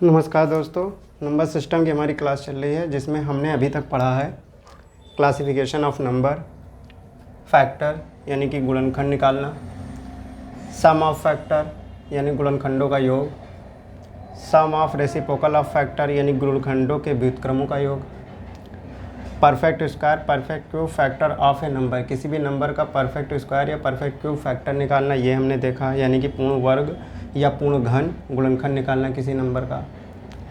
नमस्कार दोस्तों, number system की हमारी क्लास चल रही है जिसमें हमने अभी तक पढ़ा है क्लासिफिकेशन ऑफ नंबर, फैक्टर यानी कि गुणनखंड निकालना, सम ऑफ फैक्टर यानी गुणनखंडों का योग, सम ऑफ रेसिप्रोकल ऑफ फैक्टर यानी गुणनखंडों के व्युत्क्रमों का योग, perfect square perfect cube factor of a number, किसी भी नंबर का परफेक्ट स्क्वायर या परफेक्ट क्यूब फैक्टर निकालना, ये हमने देखा, यानी कि पूर्ण वर्ग या पूर्ण घन गुणनखंड निकालना किसी नंबर का।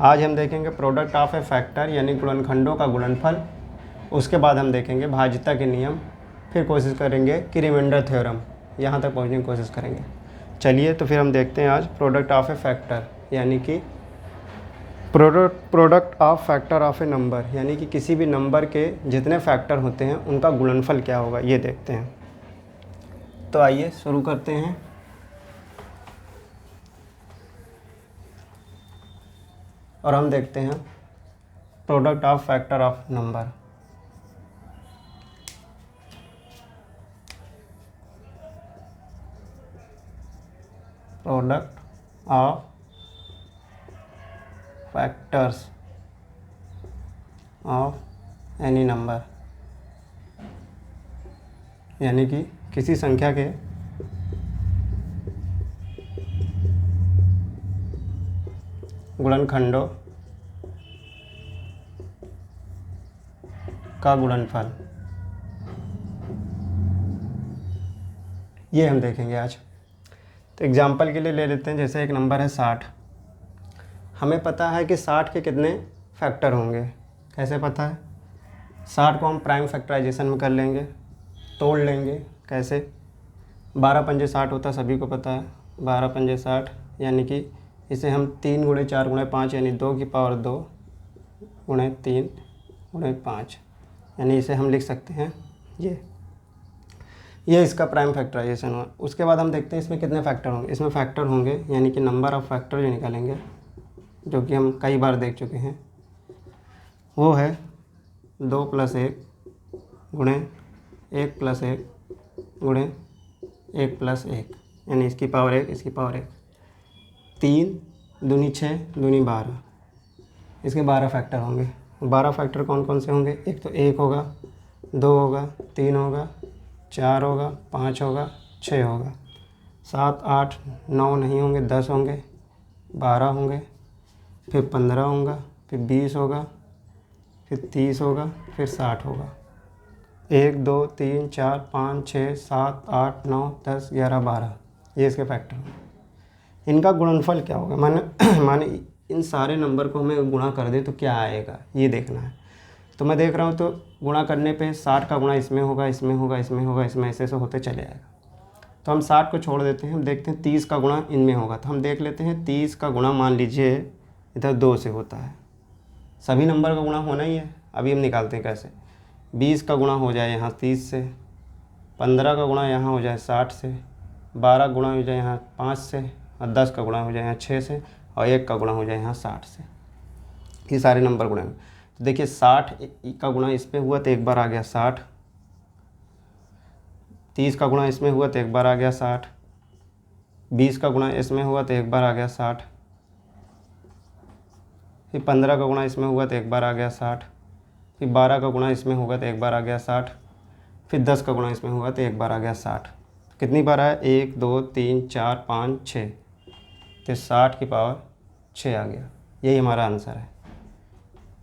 आज हम देखेंगे प्रोडक्ट ऑफ ए फैक्टर यानी गुणनखंडों का गुणनफल। उसके बाद हम देखेंगे भाज्यता के नियम, फिर कोशिश करेंगे कि रिमाइंडर थ्योरम, यहाँ तक पहुँचने की कोशिश करेंगे। चलिए तो फिर हम देखते हैं आज प्रोडक्ट ऑफ ए फैक्टर यानी कि product of factor of a number, यानी कि किसी भी नंबर के जितने फैक्टर होते हैं उनका गुणनफल क्या होगा, ये देखते हैं। तो आइए शुरू करते हैं। और हम देखते हैं product of factor of number. Product of factors of any number, यानी कि किसी संख्या के गुणनखंडों का गुणनफल, ये हम देखेंगे आज। तो एग्जाम्पल के लिए ले लेते हैं, जैसे एक नंबर है 60। हमें पता है कि 60 के कितने फैक्टर होंगे। कैसे पता है? 60 को हम प्राइम फैक्टराइजेशन में कर लेंगे, तोड़ लेंगे। कैसे? 12 पंजे 60 होता है, सभी को पता है। 12 पंजे 60, यानी कि इसे हम 3 गुणे 4 गुणे 5 यानी 2 की पावर 2 गुणे 3 गुणे 5, यानी इसे हम लिख सकते हैं ये इसका प्राइम फैक्टराइजेशन हुआ। उसके बाद हम देखते हैं इसमें कितने फैक्टर होंगे। इसमें फैक्टर होंगे यानी कि नंबर ऑफ फैक्टर जो निकालेंगे, जो कि हम कई बार देख चुके हैं, वो है 2 + 1 गुणे 1 + 1 गुणे 1 + 1, यानी इसकी पावर 1 इसकी पावर 1। 3 दूनी 6 दूनी 12, इसके 12 फैक्टर होंगे। 12 फैक्टर कौन कौन से होंगे? एक तो 1 होगा, 2 होगा, 3 होगा, 4 होगा, 5 होगा, 6 होगा, 7 8 9 नहीं होंगे, 10 होंगे, 12 होंगे, फिर 15 होगा, फिर 20 होगा, फिर 30 होगा, फिर 60 होगा। 1 2 3 4 5 6 7 8 9 10 11 12, ये इसके फैक्टर हैं। इनका गुणनफल क्या होगा? माने इन सारे नंबर को हमें गुणा कर दे तो क्या आएगा, ये देखना है। तो मैं देख रहा हूँ, तो गुणा करने पे 60 का गुणा इसमें होगा, इसमें होगा, इसमें होगा, इसमें ऐसे होते चले आएगा। तो हम 60 को छोड़ देते हैं, हम देखते हैं 30 का गुणा इनमें होगा। तो हम देख लेते हैं 30 का गुणा, मान लीजिए इधर 2 से होता है, सभी नंबर का गुणा होना ही है। अभी हम निकालते हैं कैसे। 20 का गुणा हो जाए यहाँ 30 से, 15 का गुणा यहाँ हो जाए 60 से, 12 का गुणा हो जाए यहाँ 5 से, और 10 का गुणा हो जाए यहाँ 6 से, और 1 का गुणा हो जाए यहाँ 60 से। ये सारे नंबर गुणा। तो देखिए 60 का गुणा इस पे हुआ तो एक बार आ गया 60, 30 का गुणा इसमें हुआ तो एक बार आ गया 60, 20 का गुणा इसमें हुआ तो एक बार आ गया 60, फिर 15 का गुणा इसमें हुआ तो एक बार आ गया 60, फिर 12 का गुणा इसमें होगा तो एक बार आ गया 60, फिर 10 का गुणा इसमें हुआ तो एक बार आ गया 60। कितनी बार आया? 1 2 3 4 5 6, तो 60 की पावर 6 आ गया। यही हमारा आंसर है।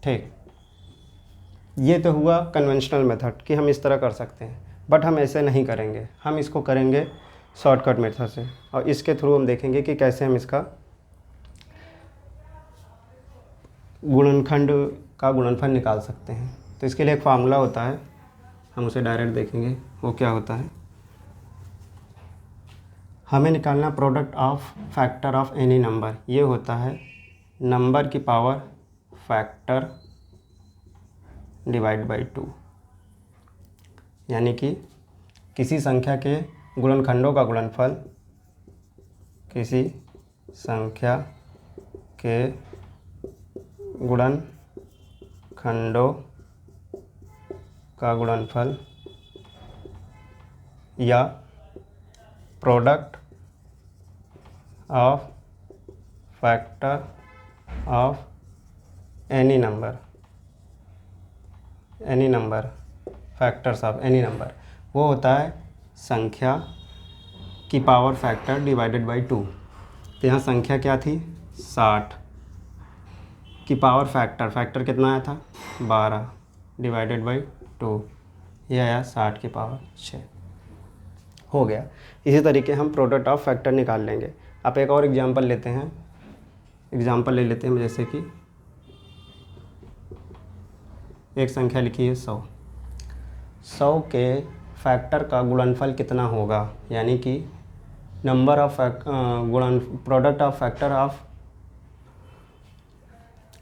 ठीक, ये तो हुआ कन्वेंशनल मेथड कि हम इस तरह कर सकते हैं, बट हम ऐसे नहीं करेंगे, हम इसको करेंगे शॉर्टकट मेथड से। और इसके थ्रू हम देखेंगे कि कैसे हम इसका गुणनखंड का गुणनफल निकाल सकते हैं। तो इसके लिए एक फार्मूला होता है, हम उसे डायरेक्ट देखेंगे। वो क्या होता है? हमें निकालना product of factor of any number. ये होता है नंबर की पावर फैक्टर डिवाइड बाई 2, यानी कि किसी संख्या के गुणनखंडों का गुणनफल किसी संख्या के गुणनखंडों का गुणनफल या product of factor of any number factors of any number, वो होता है संख्या की पावर फैक्टर डिवाइडेड बाई 2। तो यहाँ संख्या क्या थी 60 की पावर फैक्टर कितना आया था 12 डिवाइडेड बाई 2, ये आया 60 की पावर 6 हो गया। इसी तरीके हम प्रोडक्ट ऑफ फैक्टर निकाल लेंगे। आप एक और एग्जांपल ले लेते हैं, जैसे कि एक संख्या लिखी है 100 के फैक्टर का गुणनफल कितना होगा, यानी कि number of product of factor of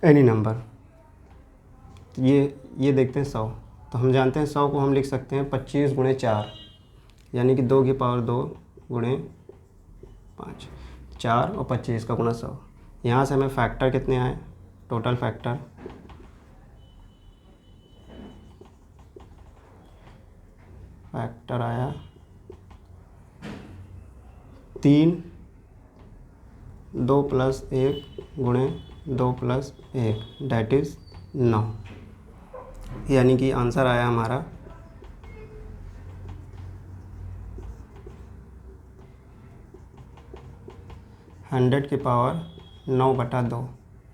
any number. ये देखते हैं 100, तो हम जानते हैं 100 को हम लिख सकते हैं 25 गुणे 4, यानी कि 2 की पावर 2 गुणे 5, 4 और 25 का गुणा 100। यहाँ से हमें फैक्टर कितने आए, टोटल फैक्टर आया 3, 2 + 1 गुणे 2 + 1 डैट इज़ 9, यानी कि आंसर आया हमारा 100 की पावर 9/2,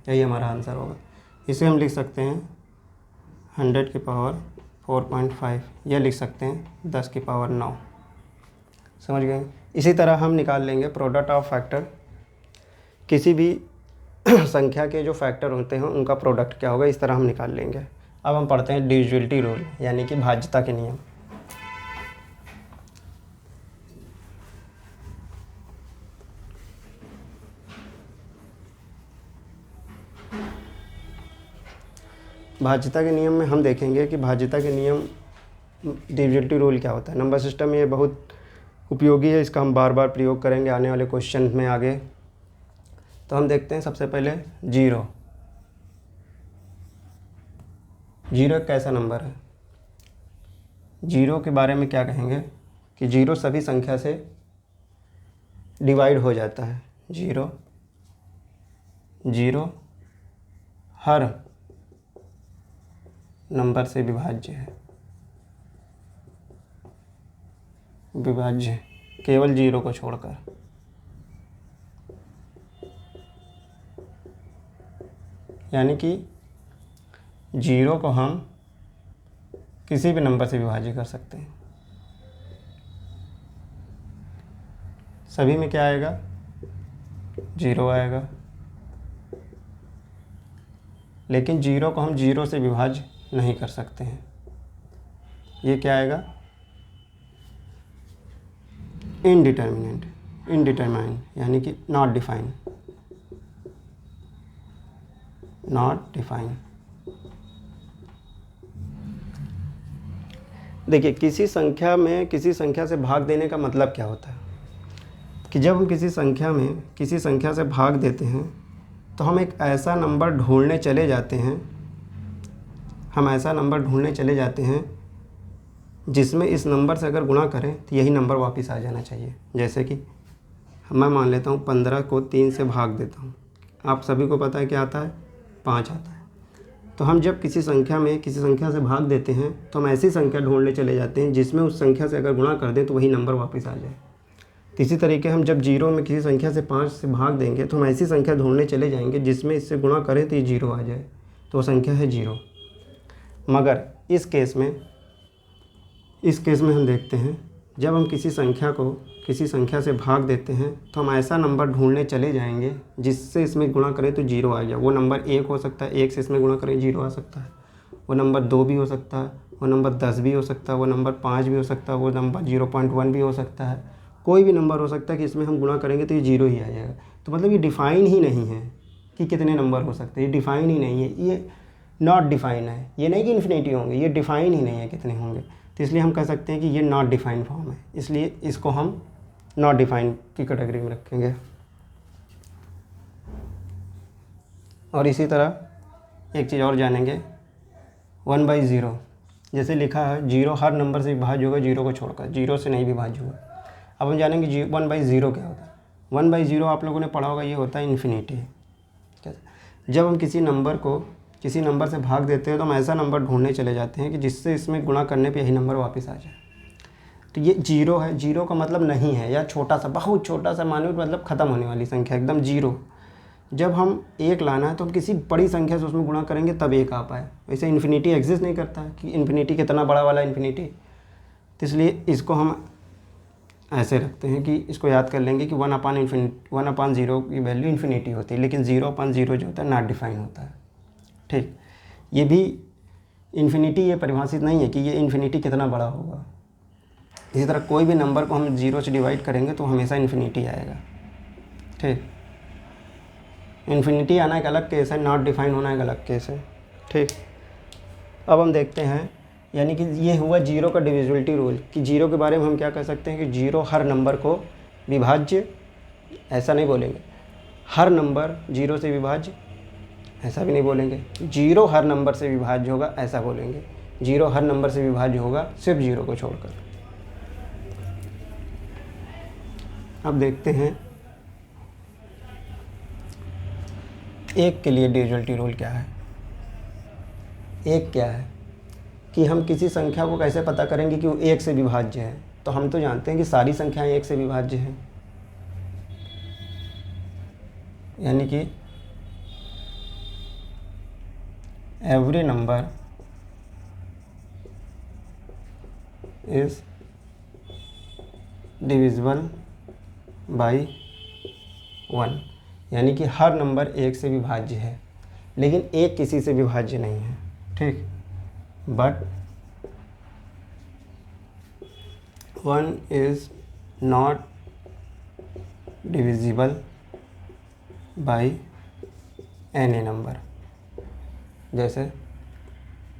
यही हमारा आंसर होगा। इसे हम लिख सकते हैं 100 की पावर 4.5, यह लिख सकते हैं 10 की पावर 9। समझ गए। इसी तरह हम निकाल लेंगे प्रोडक्ट ऑफ फैक्टर, किसी भी संख्या के जो फैक्टर होते हैं उनका प्रोडक्ट क्या होगा, इस तरह हम निकाल लेंगे। अब हम पढ़ते हैं डिविजिबिलिटी रूल, यानी कि भाज्यता के नियम। भाज्यता के नियम में हम देखेंगे कि भाज्यता के नियम, डिविजिबिलिटी रूल क्या होता है। नंबर सिस्टम में ये बहुत उपयोगी है, इसका हम बार बार प्रयोग करेंगे आने वाले क्वेश्चन में आगे। तो हम देखते हैं सबसे पहले जीरो एक कैसा नंबर है। जीरो के बारे में क्या कहेंगे कि जीरो सभी संख्या से डिवाइड हो जाता है। जीरो हर नंबर से विभाज्य है, केवल जीरो को छोड़कर। यानी कि जीरो को हम किसी भी नंबर से विभाज्य कर सकते हैं। सभी में क्या आएगा, जीरो आएगा, लेकिन जीरो को हम जीरो से विभाज्य नहीं कर सकते हैं। ये क्या आएगा, इनडिटरमाइन, यानी कि नॉट डिफाइन। देखिए, किसी संख्या से भाग देने का मतलब क्या होता है कि जब हम किसी संख्या से भाग देते हैं तो हम एक ऐसा नंबर ढूंढने चले जाते हैं जिसमें इस नंबर से अगर गुणा करें तो यही नंबर वापस आ जाना चाहिए। जैसे कि मैं मान लेता हूँ 15 को 3 से भाग देता हूँ, आप सभी को पता है क्या आता है, 5 आता है। तो हम जब किसी संख्या से भाग देते हैं तो हम ऐसी संख्या ढूंढने चले जाते हैं जिसमें उस संख्या से अगर गुणा कर दें तो वही नंबर वापस आ जाए। तो इसी तरीके हम जब जीरो में किसी संख्या से 5 से भाग देंगे तो हम ऐसी संख्या ढूंढने चले जाएंगे जिसमें इससे गुणा करें तो ये जीरो आ जाए, तो वो संख्या है जीरो। मगर इस केस में हम देखते हैं जब हम किसी संख्या से भाग देते हैं तो हम ऐसा नंबर ढूंढने चले जाएंगे जिससे इसमें गुणा करें तो जीरो आ जाए। वो नंबर 1 हो सकता है, 1 से इसमें गुणा करें जीरो आ सकता है। वो नंबर 2 भी हो सकता है, वो नंबर 10 भी हो सकता है, वो नंबर 5 भी हो सकता है, वो नंबर 0.1 भी हो सकता है। कोई भी नंबर हो सकता है कि इसमें हम गुणा करेंगे तो ये जीरो ही आ जाएगा। तो मतलब ये डिफ़ाइन ही नहीं है कि कितने नंबर हो सकते हैं, ये डिफ़ाइन ही नहीं है, ये नॉट डिफ़ाइन है। ये नहीं कि इन्फिनिटी होंगे, ये डिफ़ाइन ही नहीं है कितने होंगे। तो इसलिए हम कह सकते हैं कि ये नॉट डिफ़ाइन फॉर्म है, इसलिए इसको हम नॉट डिफ़ाइन की कैटेगरी में रखेंगे। और इसी तरह एक चीज़ और जानेंगे, 1/0 जैसे लिखा है, जीरो हर नंबर से विभाज्य होगा जीरो को छोड़कर, जीरो से नहीं विभाज्य होगा। अब हम जानेंगे 1/0 क्या होता है। 1/0 आप लोगों ने पढ़ा होगा, ये होता है इन्फिनिटी। जब हम किसी नंबर से भाग देते हैं तो हम ऐसा नंबर ढूंढने चले जाते हैं कि जिससे इसमें गुणा करने पे यही नंबर वापस आ जाए। तो ये जीरो है, जीरो का मतलब नहीं है या छोटा सा, बहुत छोटा सा, माइन्यूट मतलब ख़त्म होने वाली संख्या, एकदम जीरो। जब हम एक लाना है तो हम किसी बड़ी संख्या से उसमें गुणा करेंगे तब एक आ पाए। वैसे इन्फिनिटी एग्जिस्ट नहीं करता कि इन्फिनिटी कितना बड़ा वाला इन्फिनिटी, तो इसलिए इसको हम ऐसे रखते हैं कि इसको याद कर लेंगे कि 1/0 की वैल्यू इन्फिनिटी होती है, लेकिन 0/0 जो होता है नॉट डिफाइन होता है। ठीक, ये भी इन्फिनिटी ये परिभाषित नहीं है कि ये इन्फिनिटी कितना बड़ा होगा। इसी तरह कोई भी नंबर को हम 0 से डिवाइड करेंगे तो हमेशा इन्फिनिटी आएगा। ठीक, इन्फिनिटी आना एक अलग केस है, नॉट डिफाइन होना एक अलग केस है। ठीक, अब हम देखते हैं, यानी कि ये हुआ जीरो का डिविजिबिलिटी रूल, कि जीरो के बारे में हम क्या कह सकते हैं कि जीरो हर नंबर को विभाज्य, ऐसा नहीं बोलेंगे, हर नंबर जीरो से विभाज्य, ऐसा भी नहीं बोलेंगे, जीरो हर नंबर से विभाज्य होगा, ऐसा बोलेंगे। जीरो हर नंबर से विभाज्य होगा सिर्फ जीरो को छोड़कर। अब देखते हैं एक के लिए डिविजिबिलिटी रूल क्या है। एक क्या है कि हम किसी संख्या को कैसे पता करेंगे कि वो एक से विभाज्य है। तो हम तो जानते हैं कि सारी संख्याएं एक से विभाज्य हैं, यानी कि every number is divisible by 1, यानी कि हर नंबर एक से विभाज्य है, लेकिन एक किसी से विभाज्य नहीं है। ठीक, but 1 is not divisible by any number. जैसे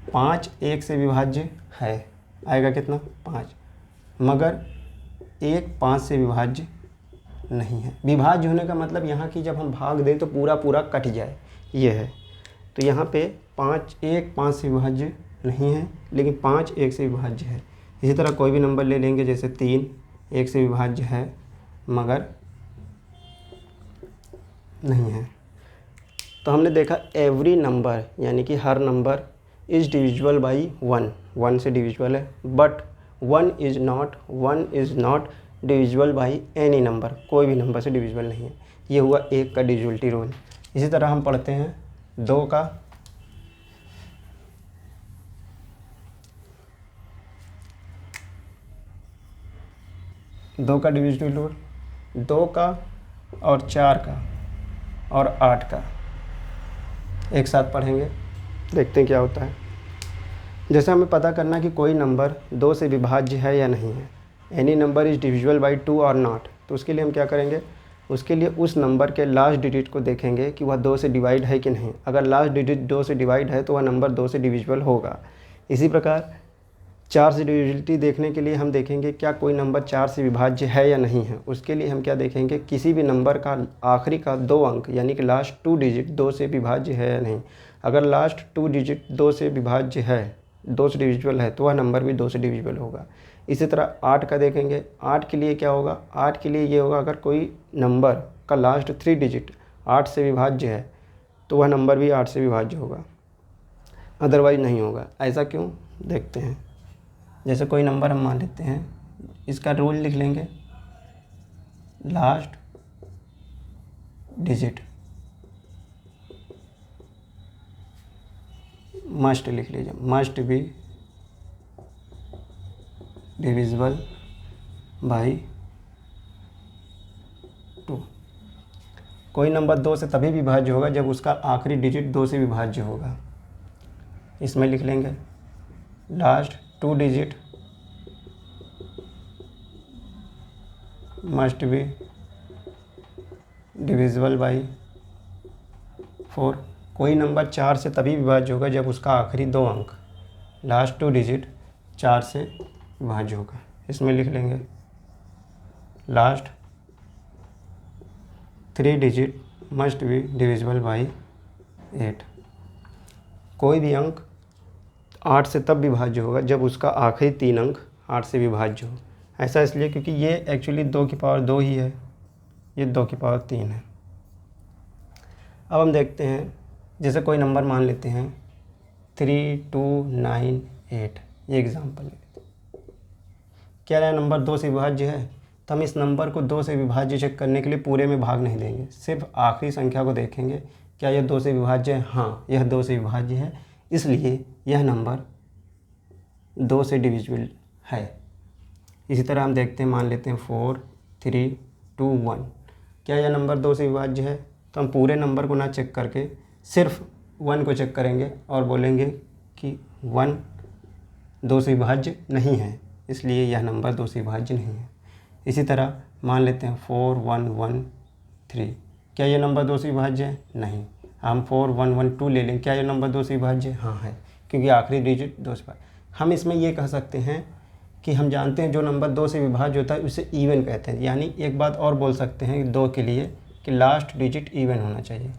5 एक से विभाज्य है, आएगा कितना 5, मगर 1 5 से विभाज्य नहीं है। विभाज्य होने का मतलब यहाँ की जब हम भाग दें तो पूरा पूरा कट जाए, ये है। तो यहाँ पे 1 5 से विभाज्य नहीं है, लेकिन 5 1 से विभाज्य है। इसी तरह कोई भी नंबर ले लेंगे, जैसे 3 1 से विभाज्य है मगर नहीं है। तो हमने देखा एवरी नंबर, यानी कि हर नंबर इज़ डिविजिबल बाई 1, 1 से डिविजिबल है, but 1 is not divisible by any number, कोई भी नंबर से डिविजिबल नहीं है। ये हुआ एक का डिविजिबिलिटी रूल। इसी तरह हम पढ़ते हैं 2 का। 2 का डिविजिबिलिटी रूल, 2 का और 4 का और 8 का एक साथ पढ़ेंगे, देखते हैं क्या होता है। जैसे हमें पता करना है कि कोई नंबर 2 से विभाज्य है या नहीं है, any number is divisible by 2 और नॉट, तो उसके लिए हम क्या करेंगे, उसके लिए उस नंबर के लास्ट डिजिट को देखेंगे कि वह 2 से डिवाइड है कि नहीं। अगर लास्ट डिजिट 2 से डिवाइड है तो वह नंबर 2 से डिविजिबल होगा। इसी प्रकार 4 से डिविजिबिलिटी देखने के लिए हम देखेंगे क्या कोई नंबर 4 से विभाज्य है या नहीं है। उसके लिए हम क्या देखेंगे, किसी भी नंबर का आखिरी का 2 अंक, यानी कि लास्ट 2 डिजिट 2 से विभाज्य है या नहीं। अगर लास्ट 2 डिजिट 2 से विभाज्य है, 2 से डिविजिबल है, तो वह नंबर भी 2 से डिविजिबल होगा। इसी तरह 8 का देखेंगे, 8 के लिए क्या होगा, 8 के लिए ये होगा, अगर कोई नंबर का लास्ट 3 डिजिट 8 से विभाज्य है तो वह नंबर भी 8 से विभाज्य होगा, अदरवाइज नहीं होगा। ऐसा क्यों, देखते हैं। जैसे कोई नंबर हम मान लेते हैं, इसका रूल लिख लेंगे, लास्ट डिजिट मस्ट लिख लीजिए, मस्ट बी डिविजिबल बाई 2। कोई नंबर 2 से तभी विभाज्य होगा जब उसका आखिरी डिजिट 2 से विभाज्य होगा। इसमें लिख लेंगे last 2 digit must be divisible by 4। कोई नंबर 4 से तभी विभाज्य होगा जब उसका आखिरी 2 अंक, लास्ट 2 डिजिट 4 से विभाज्य होगा। इसमें लिख लेंगे last 3 digit must be divisible by 8। कोई भी अंक 8 से तब विभाज्य होगा जब उसका आखिरी 3 अंक 8 से विभाज्य हो। ऐसा इसलिए क्योंकि ये एक्चुअली 2 की पावर 2 ही है, ये 2 की पावर 3 है। अब हम देखते हैं जैसे कोई नंबर मान लेते हैं 3298, ये एग्जाम्पल है। क्या यह नंबर 2 से विभाज्य है? तो हम इस नंबर को 2 से विभाज्य चेक करने के लिए पूरे में भाग नहीं देंगे, सिर्फ आखिरी संख्या को देखेंगे। क्या यह 2 से विभाज्य है? हाँ, यह 2 से विभाज्य है, इसलिए यह नंबर 2 से डिविजिबल है। इसी तरह हम देखते हैं, मान लेते हैं 4321। क्या यह नंबर 2 से विभाज्य है? तो हम पूरे नंबर को ना चेक करके सिर्फ 1 को चेक करेंगे और बोलेंगे कि 1 2 से विभाज्य नहीं है, इसलिए यह नंबर 2 से विभाज्य नहीं है। इसी तरह मान लेते हैं 4113। क्या यह नंबर 2 से विभाज्य है? नहीं। हम 4112 ले लें, क्या यह नंबर 2 से विभाज्य है? हाँ है, क्योंकि आखिरी डिजिट 2 से विभाज्य। हम इसमें ये कह सकते हैं कि हम जानते हैं जो नंबर 2 से विभाज्य होता है उसे इवन कहते हैं। यानी एक बात और बोल सकते हैं 2 के लिए कि लास्ट डिजिट इवन होना चाहिए।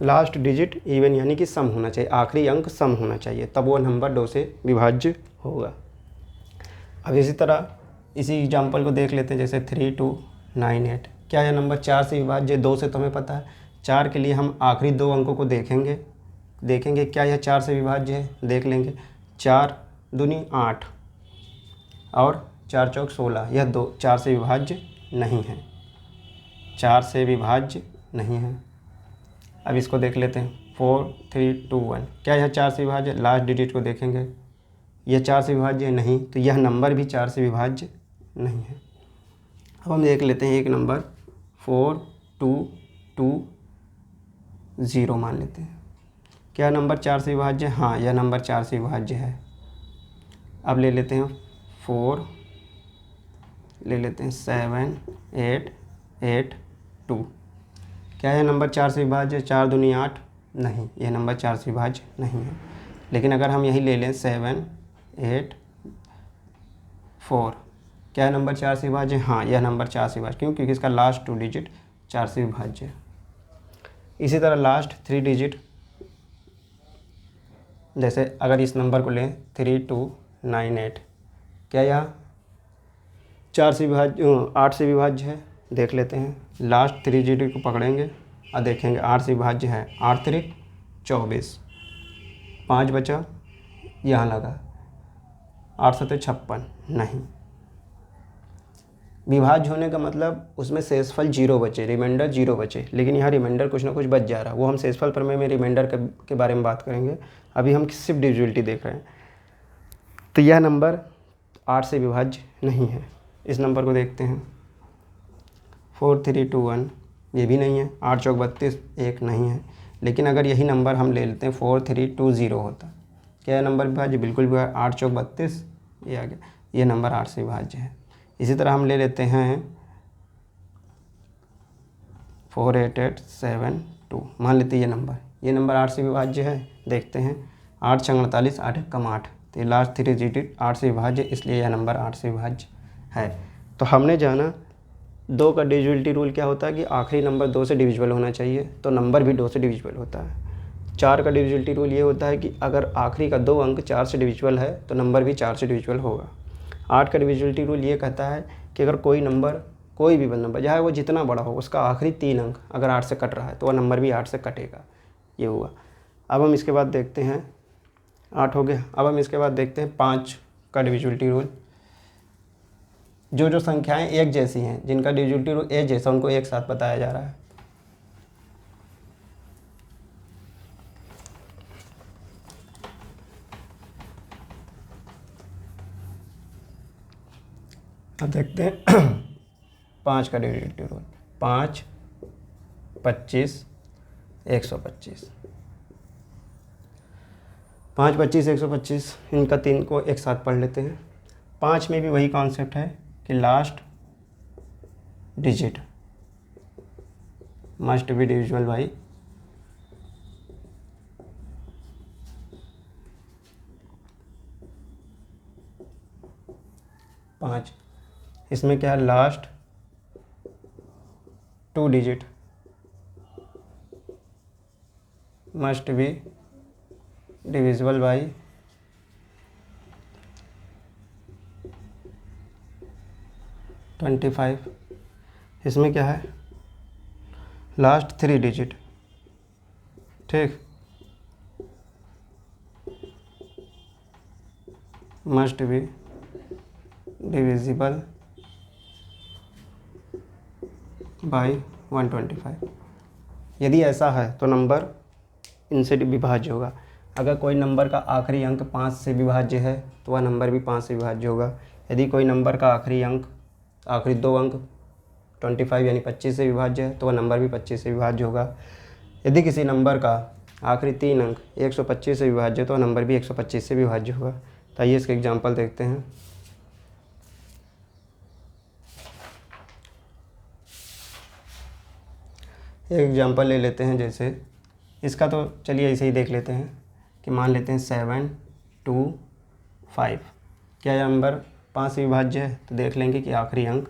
लास्ट डिजिट इवन यानी कि सम होना चाहिए, आखिरी अंक सम होना चाहिए, तब वो नंबर 2 से विभाज्य होगा। अब इसी तरह इसी एग्जाम्पल को देख लेते हैं, जैसे 3298। क्या यह नंबर 4 से विभाज्य? 2 से तो हमें पता है। 4 के लिए हम आखिरी 2 अंकों को देखेंगे क्या यह 4 से विभाज्य है? देख लेंगे। 4 दूनी 8 और 4 चौक 16, यह 4 से विभाज्य नहीं है, 4 से विभाज्य नहीं है। अब इसको देख लेते हैं 4321। क्या यह 4 से विभाज्य? लास्ट डिजिट को देखेंगे, यह 4 से विभाज्य है? नहीं, तो यह नंबर भी 4 से विभाज्य नहीं है। अब हम देख लेते हैं एक नंबर 4220 मान लेते हैं। क्या नंबर 4 से विभाज्य है? हाँ, यह नंबर 4 से विभाज्य है। अब ले लेते हैं 7882। क्या यह नंबर 4 से विभाज्य है? 4 दूनी 8, नहीं, यह नंबर 4 से विभाज्य नहीं है। लेकिन अगर हम यही ले लें 784, क्या यह नंबर 4 से विभाज्य है? हाँ, यह नंबर 4 से विभाज्य, क्योंकि इसका लास्ट 2 डिजिट 4 से विभाज्य है। इसी तरह लास्ट 3 डिजिट, जैसे अगर इस नंबर को लें 3298, क्या यह 4 से विभाज्य 8 से विभाज्य है? देख लेते हैं। लास्ट 3 डिजिट को पकड़ेंगे और देखेंगे 8 से विभाज्य है। 8 3 24, 5 बचा, यहाँ लगा, 8 7 56, नहीं। विभाज्य होने का मतलब उसमें शेषफल 0 बचे, रिमाइंडर 0 बचे, लेकिन यहाँ रिमाइंडर कुछ ना कुछ बच जा रहा है। वो हम शेषफल प्रमेय में रिमाइंडर के बारे में बात करेंगे, अभी हम सिर्फ डिविजिबिलिटी देख रहे हैं। तो यह नंबर 8 से विभाज्य नहीं है। इस नंबर को देखते हैं 4321, ये भी नहीं है। 8 चौक 32, 1 नहीं है। लेकिन अगर यही नंबर हम ले लेते हैं 4320 होता, क्या यह नंबर विभाज्य? बिल्कुल भी। 8 चौक 32, ये आ गया, ये नंबर 8 से विभाज्य है। इसी तरह हम ले लेते हैं 48872, मान लेते हैं ये नंबर 8 से विभाज्य है। देखते हैं 8 छंग 48, 8 कम 8, तो ये लास्ट 3 डिजिट 8 से विभाज्य, इसलिए यह नंबर 8 से विभाज्य है। तो हमने जाना 2 का डिविजिबिलिटी रूल क्या होता है कि आखिरी नंबर 2 से डिविजिबल होना चाहिए, तो नंबर भी 2 से डिविजिबल होता है। 4 का डिविजिबिलिटी रूल ये होता है कि अगर आखिरी का 2 अंक 4 से डिविजिबल है तो नंबर भी 4 से डिविजिबल होगा। 8 का डिविजिबिलिटी रूल ये कहता है कि अगर कोई भी नंबर चाहे वो जितना बड़ा हो, उसका आखिरी 3 अंक अगर 8 से कट रहा है तो वह नंबर भी 8 से कटेगा। ये हुआ। अब हम इसके बाद देखते हैं, 8 हो गया। अब हम इसके बाद देखते हैं 5 का डिविजिबिलिटी रूल। जो संख्याएं एक जैसी हैं, जिनका डिविजिबिलिटी रूल एक जैसा, उनको एक साथ बताया जा रहा है। अब देखते हैं 5 का डिविजिबिलिटी रूल। 5 25 125, 5 25 125, इनका 3 को एक साथ पढ़ लेते हैं। 5 में भी वही कॉन्सेप्ट है कि last digit must be divisible by 5। इसमें क्या है, last 2 digit must be divisible by 25। इसमें क्या है, लास्ट 3 डिजिट, ठीक, मस्ट बी डिविजिबल बाई 125। यदि ऐसा है तो नंबर इनसे विभाज्य होगा। अगर कोई नंबर का आखिरी अंक 5 से विभाज्य है तो वह नंबर भी 5 से विभाज्य होगा। यदि कोई नंबर का आखिरी 2 अंक 25 यानी 25 से विभाज्य है तो वह नंबर भी 25 से विभाज्य होगा। यदि किसी नंबर का आखिरी 3 अंक 125 से विभाज्य है तो वह नंबर भी 125 से विभाज्य होगा। तो आइए इसके एग्जाम्पल देखते हैं। एक एग्जाम्पल ले लेते हैं, जैसे इसका तो चलिए ऐसे ही देख लेते हैं कि मान लेते हैं 7 2 5। क्या यह नंबर 5 से विभाज्य है? तो देख लेंगे कि आखिरी अंक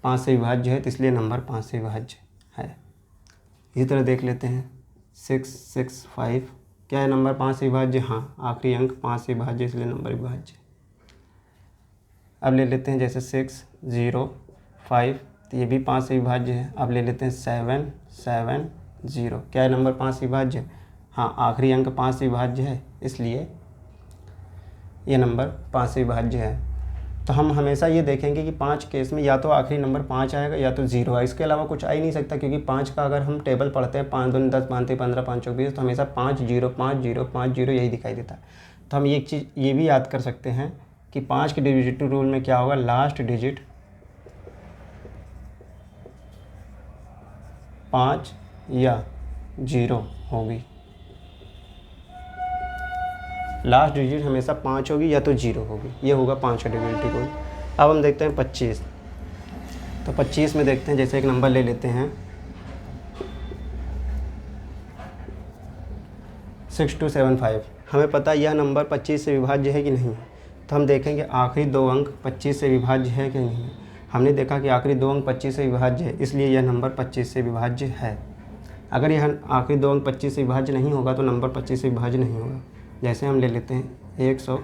5 से विभाज्य है, तो इसलिए नंबर 5 से विभाज्य है। इसी तरह देख लेते हैं 6 6 5। क्या यह नंबर 5 से विभाज्य? हाँ, आखिरी अंक 5 से विभाज्य, इसलिए नंबर विभाज्य। अब ले लेते हैं जैसे 6 0 5, तो ये भी 5 से विभाज्य है। अब ले लेते हैं 7 7 0। क्या है नंबर 5 से विभाज्य है? हाँ, आखिरी अंक 5 से विभाज्य है, इसलिए ये नंबर 5 से विभाज्य है। तो हम हमेशा ये देखेंगे कि 5 केस में या तो आखिरी नंबर 5 आएगा या तो 0 है, इसके अलावा कुछ आ ही नहीं सकता, क्योंकि 5 का अगर हम टेबल पढ़ते हैं 5 दूनी 10 5 15 5 चौक 20, तो हमेशा 5 0 5 0 5 0 यही दिखाई देता है। तो हम एक चीज़ ये भी याद कर सकते हैं कि 5 के डिविजिटिव रूल में क्या होगा, लास्ट डिजिट 5 या 0 होगी। लास्ट डिजिट हमेशा 5 होगी या तो 0 होगी, ये होगा 5 का डिविजिटिव रूल। अब हम देखते हैं 25। तो 25 में देखते हैं, जैसे एक नंबर ले लेते हैं 6275। हमें पता है यह नंबर 25 से विभाज्य है कि नहीं, तो हम देखेंगे आखिरी 2 अंक 25 से विभाज्य है कि नहीं। हमने देखा कि आखिरी 2 अंक 25 से विभाज्य है, इसलिए यह नंबर 25 से विभाज्य है। अगर यह आखिरी 2 अंक 25 से विभाज्य नहीं होगा तो नंबर 25 से विभाज्य नहीं होगा। जैसे हम ले लेते हैं 100,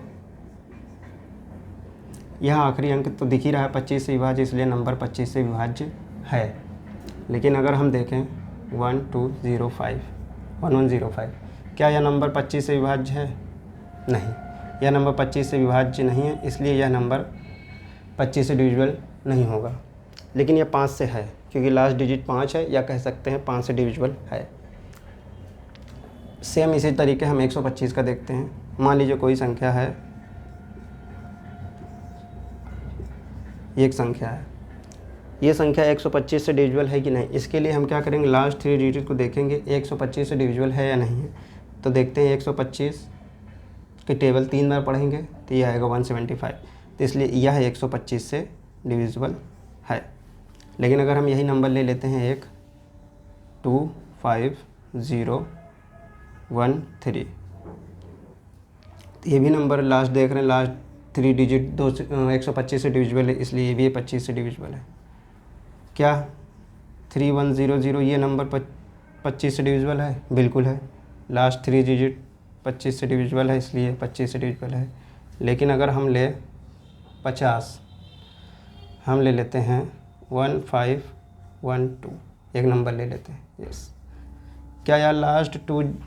यह आखिरी अंक तो दिख ही रहा है 25 से विभाज्य, इसलिए नंबर 25 से विभाज्य है। लेकिन अगर हम देखें 1105, क्या यह नंबर 25 से विभाज्य है? नहीं, यह नंबर 25 से विभाज्य नहीं है, इसलिए यह नंबर 25 से डिविजिबल नहीं होगा। लेकिन यह 5 से है, क्योंकि लास्ट डिजिट 5 है, या कह सकते हैं 5 से डिविजिबल है। सेम इसी तरीके हम 125 का देखते हैं। मान लीजिए कोई संख्या है, एक संख्या है, ये संख्या 125 से डिविजिबल है कि नहीं। इसके लिए हम क्या करेंगे, लास्ट 3 डिजिट को देखेंगे 125 से डिविजिबल है या नहीं है। तो देखते हैं 125 के टेबल 3 बार पढ़ेंगे तो ये आएगा 175, तो इसलिए यह 125 से डिविजिबल है। लेकिन अगर हम यही नंबर ले लेते हैं 1 2 5 0 1 3, तो ये भी नंबर लास्ट देख रहे हैं, लास्ट 3 डिजिट 125 से डिविजिबल है, इसलिए ये भी 25 से डिविजिबल है। क्या 3100 ये नंबर 25 से डिविजिबल है? बिल्कुल है। लास्ट 3 डिजिट 25 से डिविजिबल है, इसलिए 25 से डिविजिबल है। लेकिन अगर हम ले 50, हम ले लेते हैं 1512, एक नंबर ले लेते हैं, यस। क्या यार लास्ट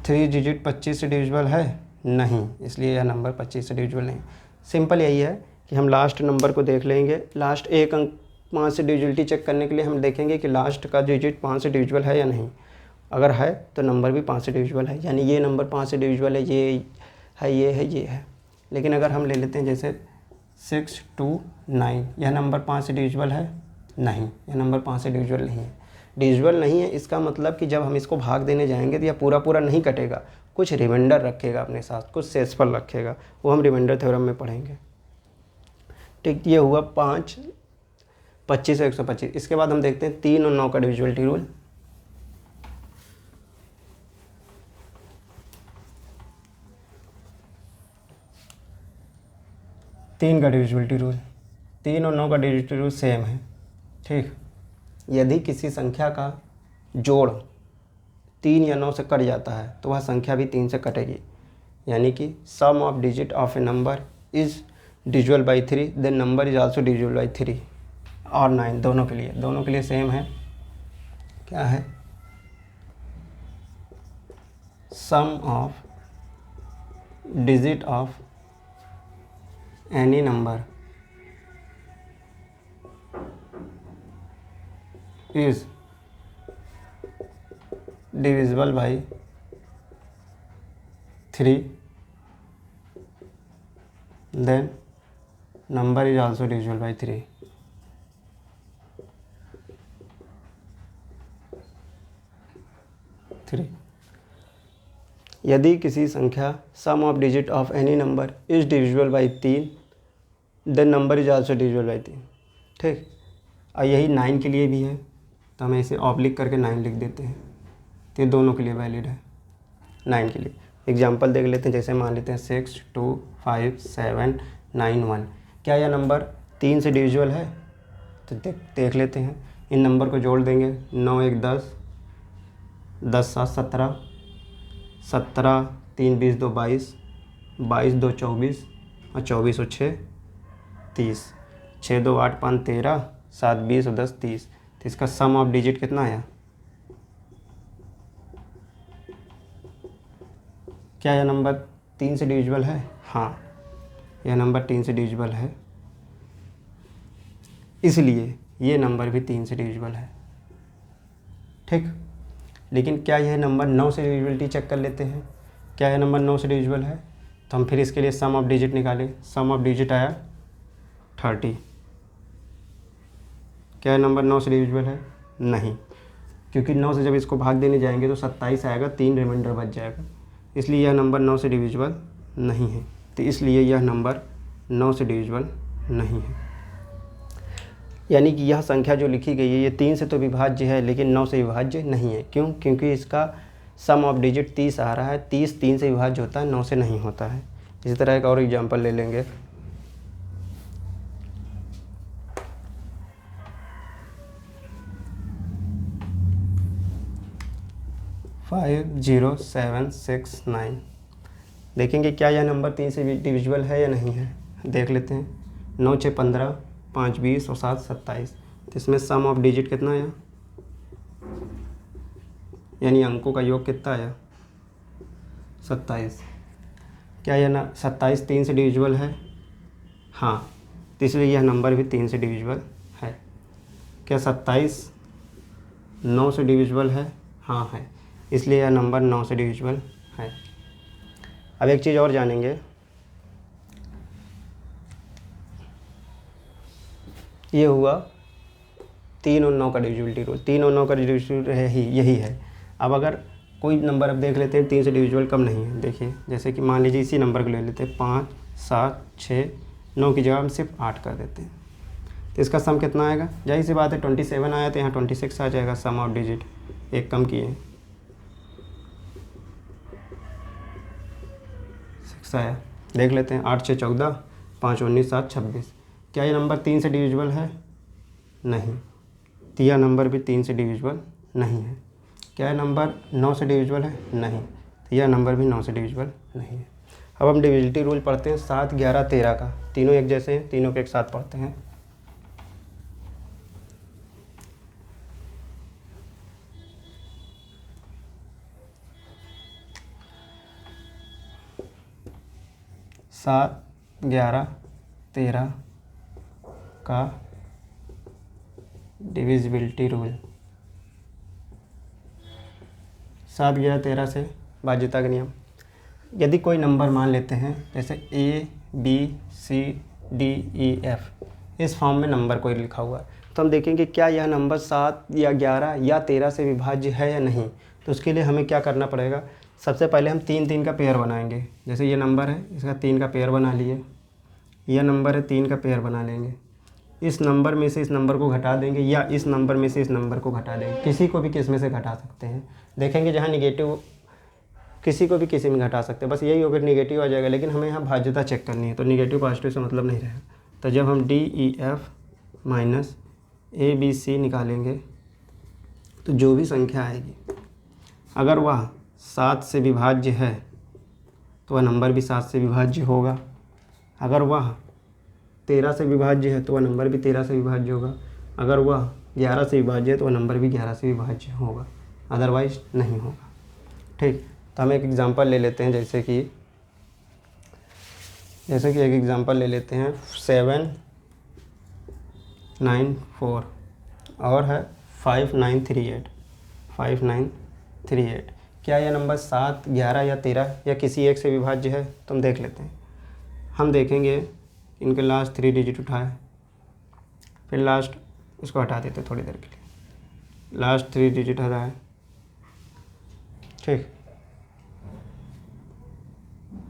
3 डिजिट 25 से डिविजिबल है? नहीं, इसलिए यह नंबर 25 से डिविजिबल नहीं। सिंपल यही है कि हम लास्ट नंबर को देख लेंगे, लास्ट एक अंक 5 से डिविजिबिलिटी चेक करने के लिए हम देखेंगे कि लास्ट का डिजिट 5 से डिविजिबल है या नहीं। अगर है तो नंबर भी 5 से डिविजिबल है, यानी ये नंबर 5 से डिविजिबल है, ये है, ये है, ये है। लेकिन अगर हम ले लेते हैं जैसे 629, यह नंबर 5 से डिविजिबल है? नहीं, यह नंबर 5 से डिविजिबल नहीं है। डिविजिबल नहीं है, इसका मतलब कि जब हम इसको भाग देने जाएंगे तो यह पूरा पूरा नहीं कटेगा, कुछ रिमाइंडर रखेगा अपने साथ, कुछ शेषफल रखेगा, वो हम रिमाइंडर थ्योरम में पढ़ेंगे। ठीक, ये हुआ 5 25 और 125। इसके बाद हम देखते हैं 3 और 9 का डिविजिबिलिटी रूल। तीन का डिविजिबिलिटी रूल, 3 और 9 का डिविजिबिलिटी रूल सेम है। ठीक, यदि किसी संख्या का जोड़ 3 या 9 से कट जाता है तो वह संख्या भी 3 से कटेगी। यानी कि sum of digit of a number is divisible by 3 then number is also divisible by 3 और 9 दोनों के लिए सेम है। क्या है? Sum of digit of any number is divisible by 3 then number is also divisible by 3। यदि किसी संख्या sum of digit of any number is divisible by 3 then number is also divisible by 3। ठीक, और यही 9 के लिए भी है, तो हमें इसे ऑब्लिक करके 9 लिख देते हैं। तो ये दोनों के लिए वैलिड है, 9 के लिए। एग्जाम्पल देख लेते हैं, जैसे मान लेते हैं 6 2 5 7 9 1। क्या यह नंबर 3 से डिविजिबल है? तो देख लेते हैं। इन नंबर को जोड़ देंगे, 9 1 10, 10 7 17, 17 3 20 2 22, 22 2 24 और 24 और 6 30, 6 2 8 5 13, 7 20 और 10 30। तो इसका सम ऑफ डिजिट कितना आया? क्या यह नंबर 3 से डिविजिबल है? हाँ, यह नंबर 3 से डिविजिबल है, इसलिए ये नंबर भी 3 से डिविजिबल है। ठीक, लेकिन क्या यह नंबर 9 से डिविजिबिलिटी चेक कर लेते हैं। क्या यह नंबर 9 से डिविजिबल है? तो हम फिर इसके लिए सम ऑफ डिजिट निकालें। सम ऑफ डिजिट आया 30। क्या यह नंबर 9 से डिविजिबल है? नहीं, क्योंकि 9 से जब इसको भाग देने जाएंगे तो 27 आएगा, 3 रिमाइंडर बच जाएगा, इसलिए यह नंबर 9 से डिविजिबल नहीं है। तो इसलिए यह नंबर 9 से डिविजिबल नहीं है। यानी कि यह संख्या जो लिखी गई है ये 3 से तो विभाज्य है, लेकिन 9 से विभाज्य नहीं है। क्यों? क्योंकि इसका सम ऑफ डिजिट 30 आ रहा है। 30 3 से विभाज्य होता है, 9 से नहीं होता है। इसी तरह एक और एग्जांपल ले लेंगे। फाइव 0 7 6 9। देखेंगे क्या यह नंबर 3 से डिविजिबल है या नहीं है। देख लेते हैं। 9 6 15, 5 20 और 7 27। तो इसमें सम ऑफ डिजिट कितना आया, यानी अंकों का योग कितना आया? 27। क्या यह 27 3 से डिविजिबल है? हाँ, तो इसलिए यह नंबर भी 3 से डिविजिबल है। क्या 27 9 से डिविजिबल है? हाँ है, इसलिए यह नंबर 9 से डिविजिबल है। अब एक चीज़ और जानेंगे। ये हुआ 3 और 9 का डिविजिबिलिटी रूल। 3 और 9 का डिविजिबिलिटी यही है। अब अगर कोई नंबर अब देख लेते हैं 3 से डिविजिबल कम नहीं है। देखिए, जैसे कि मान लीजिए इसी नंबर को ले लेते हैं, 5 7 6 9 की जगह हम सिर्फ 8 कर देते हैं। तो इसका सम कितना आएगा? जाहिर सी बात है 27 आया तो यहाँ 26 आ जाएगा। सम ऑफ डिजिट एक कम किए, 6 आया। देख लेते हैं, 8 6 14, 5 19 7 26। क्या ये नंबर 3 से डिविजिबल है? नहीं, तो यह नंबर भी 3 से डिविजिबल नहीं है। क्या यह नंबर 9 से डिविजिबल है? नहीं, तो यह नंबर भी 9 से डिविजिबल नहीं है। अब हम डिविजिबिलिटी रूल पढ़ते हैं 7 11 13 का। तीनों एक जैसे हैं, तीनों के एक साथ पढ़ते हैं। सात 11 13 का डिविजिबिलिटी रूल। 7 11 13 से बाध्यता का नियम। यदि कोई नंबर मान लेते हैं, जैसे A B C D E F, इस फॉर्म में नंबर कोई लिखा हुआ है, तो हम देखेंगे क्या यह नंबर 7 या 11 या 13 से विभाज्य है या नहीं। तो उसके लिए हमें क्या करना पड़ेगा? सबसे पहले हम 3 3 का पेयर बनाएंगे। जैसे ये नंबर है, इसका 3 का पेयर बना लिए। यह नंबर है, 3 का पेयर बना लेंगे। इस नंबर में से इस नंबर को घटा देंगे, या इस नंबर में से इस नंबर को घटा देंगे। किसी को भी किस में से घटा सकते हैं। देखेंगे जहाँ निगेटिव, किसी को भी किसी में घटा सकते हैं। बस यही होगा, निगेटिव आ जाएगा, लेकिन हमें यहाँ भाज्यता चेक करनी है, तो निगेटिव पॉजिटिव से मतलब नहीं रहेगा। तो जब हम DEF माइनस ABC निकालेंगे, तो जो भी संख्या आएगी, अगर वह 7 से विभाज्य है तो वह नंबर भी 7 से विभाज्य होगा। अगर वह 13 से विभाज्य है तो वह नंबर भी 13 से विभाज्य होगा। अगर वह 11 से विभाज्य है तो वह नंबर भी 11 से विभाज्य होगा, अदरवाइज नहीं होगा। ठीक, तो हम एक एग्जांपल ले लेते हैं, जैसे कि एक एग्जांपल ले लेते हैं 794 और है 5938। क्या यह नंबर 7, 11 या 13 या किसी एक से विभाज्य है? तो हम देख लेते हैं। हम देखेंगे इनके लास्ट 3 डिजिट उठाए, फिर लास्ट इसको हटा देते थोड़ी देर के लिए, लास्ट 3 डिजिट हटाए। ठीक,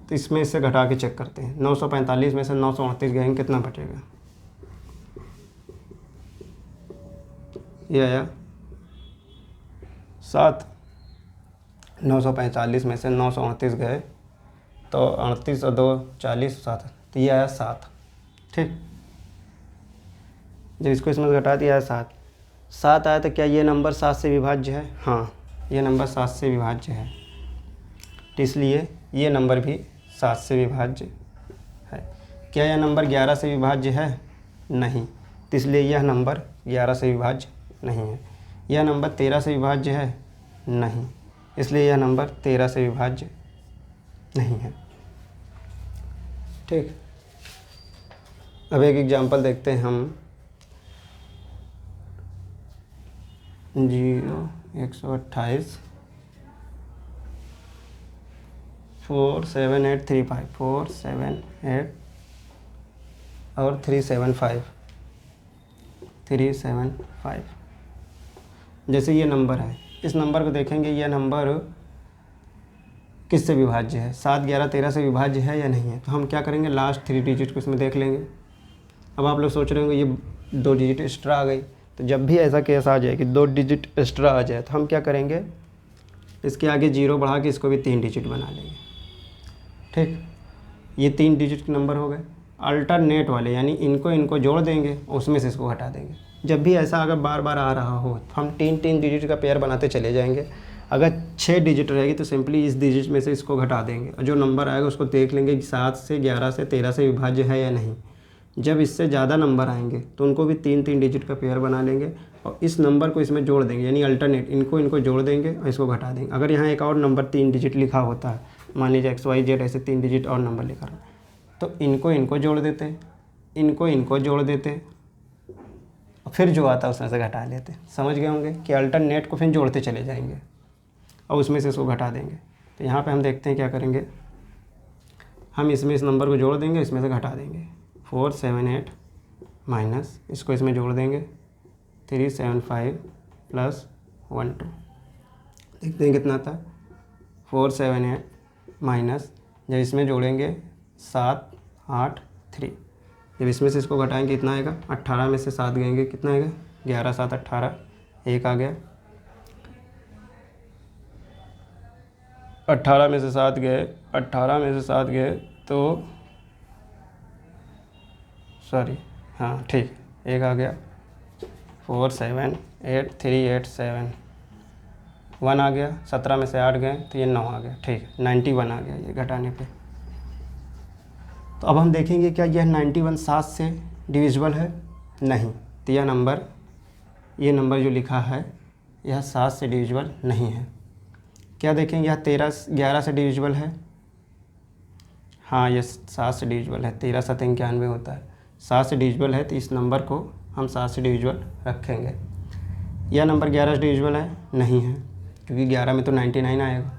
तो इसमें इससे घटा के चेक करते हैं। 945 में से 938 गएंगे, कितना बचेगा? ये आया 7। 945 में से 938 गए तो 38 और 2 40, 7, तो ये आया 7। ठीक, जब इसको इसमें से घटा दिया है 7 आया, तो क्या ये नंबर 7 से विभाज्य है? हाँ, ये नंबर 7 से विभाज्य है, तो इसलिए ये नंबर भी 7 से विभाज्य है। क्या यह नंबर 11 से विभाज्य है? नहीं, तो इसलिए यह नंबर 11 से विभाज्य नहीं है। यह नंबर 13 से विभाज्य है? नहीं, इसलिए यह नंबर 13 से विभाज्य नहीं है। ठीक, अब एक एग्जांपल देखते हैं हम। 128 47835 478 और 375। जैसे ये नंबर है, इस नंबर को देखेंगे, यह नंबर किससे विभाज्य है? 7, 11, 13 से विभाज्य है या नहीं है? तो हम क्या करेंगे, लास्ट 3 डिजिट को इसमें देख लेंगे। अब आप लोग सोच रहे होंगे ये 2 डिजिट एक्स्ट्रा आ गई, तो जब भी ऐसा केस आ जाए कि 2 डिजिट एक्स्ट्रा आ जाए तो हम क्या करेंगे, इसके आगे 0 बढ़ा के इसको भी 3 डिजिट बना लेंगे। ठीक, ये 3 डिजिट के नंबर हो गए। अल्टरनेट वाले यानी इनको जोड़ देंगे, उसमें से इसको हटा देंगे। जब भी ऐसा अगर बार बार आ रहा हो तो हम 3 डिजिट का पेयर बनाते चले जाएंगे। अगर 6 डिजिट रहेगी तो सिंपली इस डिजिट में से इसको घटा देंगे और जो नंबर आएगा उसको देख लेंगे कि 7 से 11 से 13 से विभाज्य है या नहीं। जब इससे ज़्यादा नंबर आएंगे तो उनको भी 3 डिजिट का पेयर बना लेंगे और इस नंबर को इसमें जोड़ देंगे, यानी अल्टरनेट इनको जोड़ देंगे और इसको घटा देंगे। अगर यहाँ एक और नंबर 3 डिजिट लिखा होता है, मान लीजिए XYZ ऐसे 3 डिजिट और नंबर लिखा रहा, तो इनको जोड़ देते, इनको जोड़ देते, फिर जो आता है उसमें से घटा लेते। समझ गए होंगे कि अल्टरनेट को फिर जोड़ते चले जाएंगे और उसमें से इसको घटा देंगे। तो यहाँ पे हम देखते हैं क्या करेंगे, हम इसमें इस नंबर को जोड़ देंगे, इसमें से घटा देंगे। 478 माइनस इसको इसमें जोड़ देंगे 375 प्लस 12, देखते हैं कितना आता है। 478 माइनस, जब इसमें जोड़ेंगे 7, 8, 3, जब इसमें से इसको घटाएंगे कितना आएगा, 18 में से 7 गएंगे कितना आएगा, 11, 7, 18, 1 आ गया। 18 में से 7 गए तो सॉरी, हाँ ठीक, 1 आ गया। 4, 7, 8, 3, 8, 7, 1 आ गया। 17 में से 8 गए तो ये 9 आ गया। ठीक, 91 आ गया ये घटाने पे। तो अब हम देखेंगे क्या यह 91 7 से डिविजिबल है? नहीं, तो ये नंबर जो लिखा है यह 7 से डिविजिबल नहीं है। क्या देखेंगे, यह 11 से डिविजिबल है? हाँ, यह 7 से डिविजिबल है। 13 7 91 होता है, 7 से डिविजिबल है, तो इस नंबर को हम 7 से डिविजिबल रखेंगे। यह नंबर 11 से डिविजिबल है? नहीं है, क्योंकि 11 में तो 99 आएगा,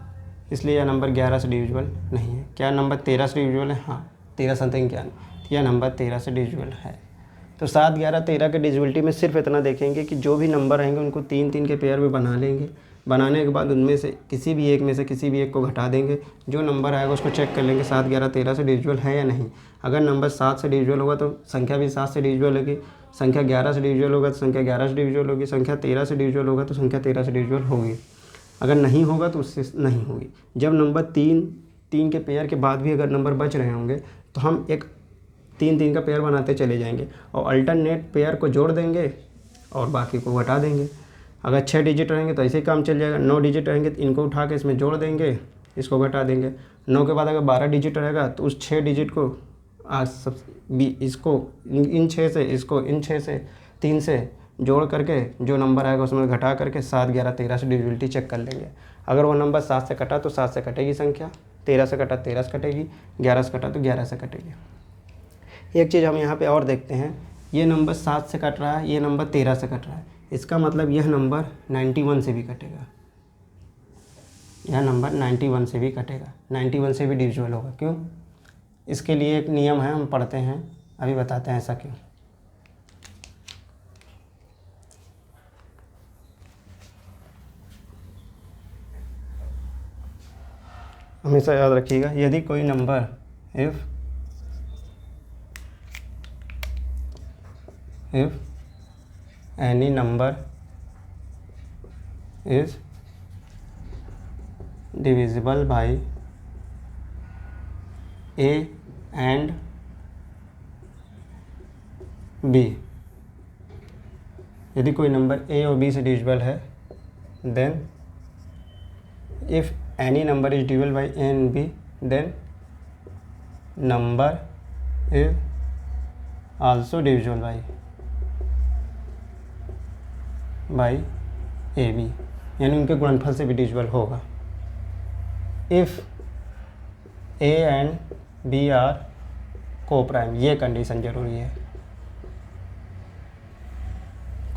इसलिए यह नंबर 11 से डिविजिबल नहीं है। क्या नंबर 13 से डिविजिबल है? हाँ, 13 7 91, यह नंबर 13 से डिविजिबल है। तो 7, 11, 13 के डिविजिबिलिटी में सिर्फ इतना देखेंगे कि जो भी नंबर रहेंगे उनको 3 के पेयर में बना लेंगे। बनाने के बाद उनमें से किसी भी एक को घटा देंगे। जो नंबर आएगा उसको चेक कर लेंगे 7, 11, 13 से डिविजिबल है या नहीं। अगर नंबर 7 से डिविजिबल होगा तो संख्या भी 7 से डिविजिबल होगी, संख्या 11 से डिविजिबल होगा तो संख्या 11 से डिविजिबल होगी, संख्या 13 से डिविजिबल होगा तो संख्या 13 से डिविजिबल होगी। अगर नहीं होगा तो उससे नहीं होगी। जब नंबर 3 के पेयर के बाद भी अगर नंबर बच रहे होंगे तो हम एक 3 का पेयर बनाते चले जाएंगे और अल्टरनेट पेयर को जोड़ देंगे और बाकी को घटा देंगे। अगर 6 डिजिट रहेंगे तो ऐसे ही काम चल जाएगा। 9 डिजिट रहेंगे तो इनको उठा के इसमें जोड़ देंगे, इसको घटा देंगे। 9 के बाद अगर 12 डिजिट रहेगा तो उस 6 डिजिट को इसको इन 6 से, इसको इन 6 से, 3 से जोड़ करके जो नंबर आएगा उसमें घटा करके 7, 11, 13 से डिविजिबिलिटी चेक कर लेंगे। अगर वो नंबर 7 से कटा तो 7 से कटेगी संख्या, 13 से कटा 13 से कटेगी, 11 से कटा तो 11 से कटेगी। एक चीज़ हम यहाँ पे और देखते हैं, ये नंबर 7 से कट रहा है, ये नंबर 13 से कट रहा है, इसका मतलब यह नंबर 91 से भी कटेगा, यह नंबर 91 से भी कटेगा, 91 से भी डिविजिबल होगा। क्यों? इसके लिए एक नियम है, हम पढ़ते हैं, अभी बताते हैं ऐसा क्यों। हमेशा याद रखिएगा, यदि कोई number if any number is divisible by A and B, यदि कोई नंबर ए और बी से डिविजिबल है, then if any number is divisible by a and b, then number is also divisible by a b, यानी उनके गुणनफल से भी डिविजिबल होगा। If a and b are coprime, ये कंडीशन जरूरी है।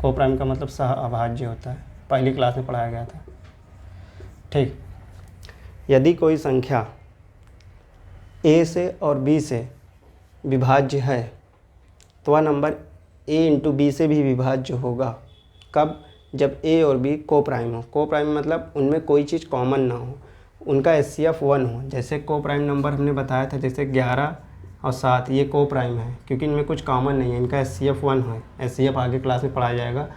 को प्राइम का मतलब सह अभाज्य होता है, पहली क्लास में पढ़ाया गया था। ठीक, यदि कोई संख्या a से और b से विभाज्य है तो वह नंबर a इंटू बी से भी विभाज्य होगा। कब? जब a और b को प्राइम हो। को प्राइम मतलब उनमें कोई चीज़ कॉमन ना हो, उनका HCF 1 हो। जैसे को प्राइम नंबर हमने बताया था, जैसे 11 और 7 ये को प्राइम है क्योंकि इनमें कुछ कॉमन नहीं है, इनका HCF 1 है। HCF आगे क्लास में पढ़ाया जाएगा,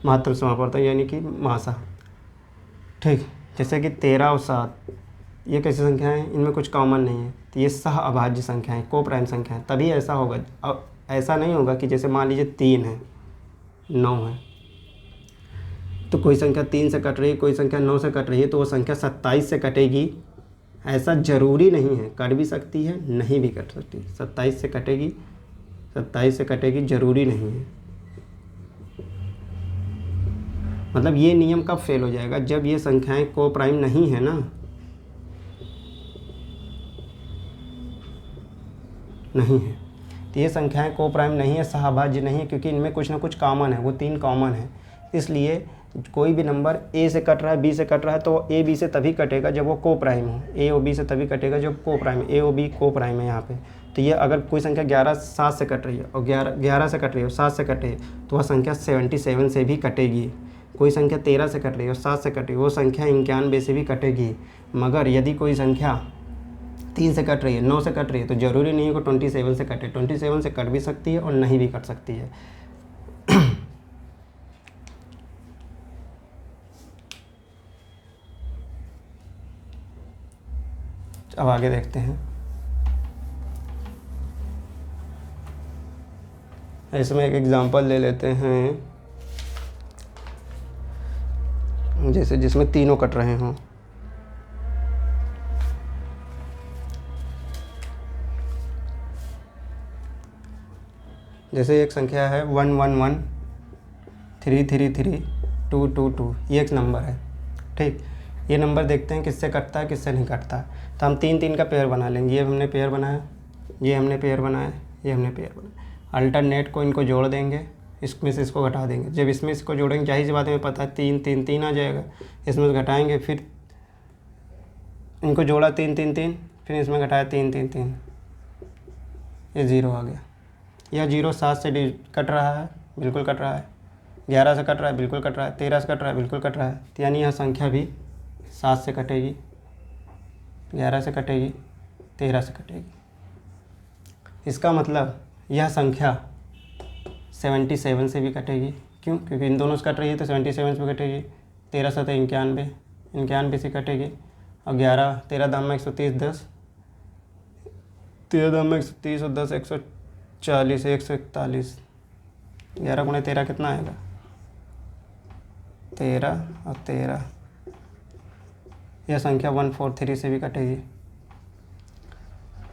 महत्तम समापवर्तक यानी कि मासा। ठीक, जैसे कि 13 और 7 ये कैसी संख्या है, इनमें कुछ कॉमन नहीं है, तो ये सह अभाज्य संख्या है, को प्राइम संख्या है, तभी ऐसा होगा। अब ऐसा नहीं होगा कि जैसे मान लीजिए 3 है, 9 है, तो कोई संख्या 3 से कट रही है, कोई संख्या 9 से कट रही है, तो वो संख्या 27 से कटेगी, ऐसा ज़रूरी नहीं है। कट भी सकती है, नहीं भी कट सकती। 27 से कटेगी, 27 से कटेगी, ज़रूरी नहीं है। मतलब ये नियम कब फेल हो जाएगा? जब ये संख्याएं को प्राइम नहीं है ना, नहीं है, तो ये संख्याएं को प्राइम नहीं है, सहभाज्य नहीं है, क्योंकि इनमें कुछ ना कुछ कॉमन है, वो 3 कॉमन है। इसलिए कोई भी नंबर a से कट रहा है, b से कट रहा है, तो a b से तभी कटेगा जब वो को प्राइम हो। a और b से तभी कटेगा जब को प्राइम, a और b को प्राइम है यहाँ पे। तो ये अगर कोई संख्या 11 7 से कट रही है और 11 से कट रही है और 7 से कट रही है, तो वह संख्या 77 से भी कटेगी। कोई संख्या 13 से कट रही है और 7 से कट रही है, वो संख्या 91 से भी कटेगी। मगर यदि कोई संख्या 3 से कट रही है, 9 से कट रही है, तो ज़रूरी नहीं है कि 27 से कटे। 27 से कट भी सकती है और नहीं भी कट सकती है। अब आगे देखते हैं। इसमें एक एग्जांपल ले लेते हैं, जैसे जिसमें तीनों कट रहे हों। जैसे एक संख्या है 1 1 1 3 3 3 2 2 2, ये एक नंबर है। ठीक, ये नंबर देखते हैं किससे कटता है, किससे नहीं कटता है। तो हम 3 3 का पेयर बना लेंगे। ये हमने पेयर बनाया, ये हमने पेयर बनाया, ये हमने पेयर बनाया। अल्टरनेट को इनको जोड़ देंगे, इसमें से इसको घटा देंगे। जब इसमें इसको जोड़ेंगे, जाहिर सी बात है, हमें पता है 3 3 3 आ जाएगा। इसमें से घटाएंगे, फिर इनको जोड़ा 3 3 3, फिर इसमें घटाया 3 3 3, ये 0 आ गया। यह 0 7 से कट रहा है, बिल्कुल कट रहा है। 11 से कट रहा है, बिल्कुल कट रहा है। 13 से कट रहा है, बिल्कुल कट रहा है। तो यानी यह संख्या भी 7 से कटेगी, 11 से कटेगी, 13 से कटेगी। इसका मतलब यह संख्या 77 से भी कटेगी। क्यों? क्योंकि इन दोनों से कट रही है, तो 77 से भी कटेगी। 13 से 91, 91 से कटेगी। और 11, 13 दाम में 130, 10 13 दाम में 130 और 10 140, 141। 11 गुणे 13 कितना आएगा? 13 और 13। यह संख्या 143 से भी कटेगी।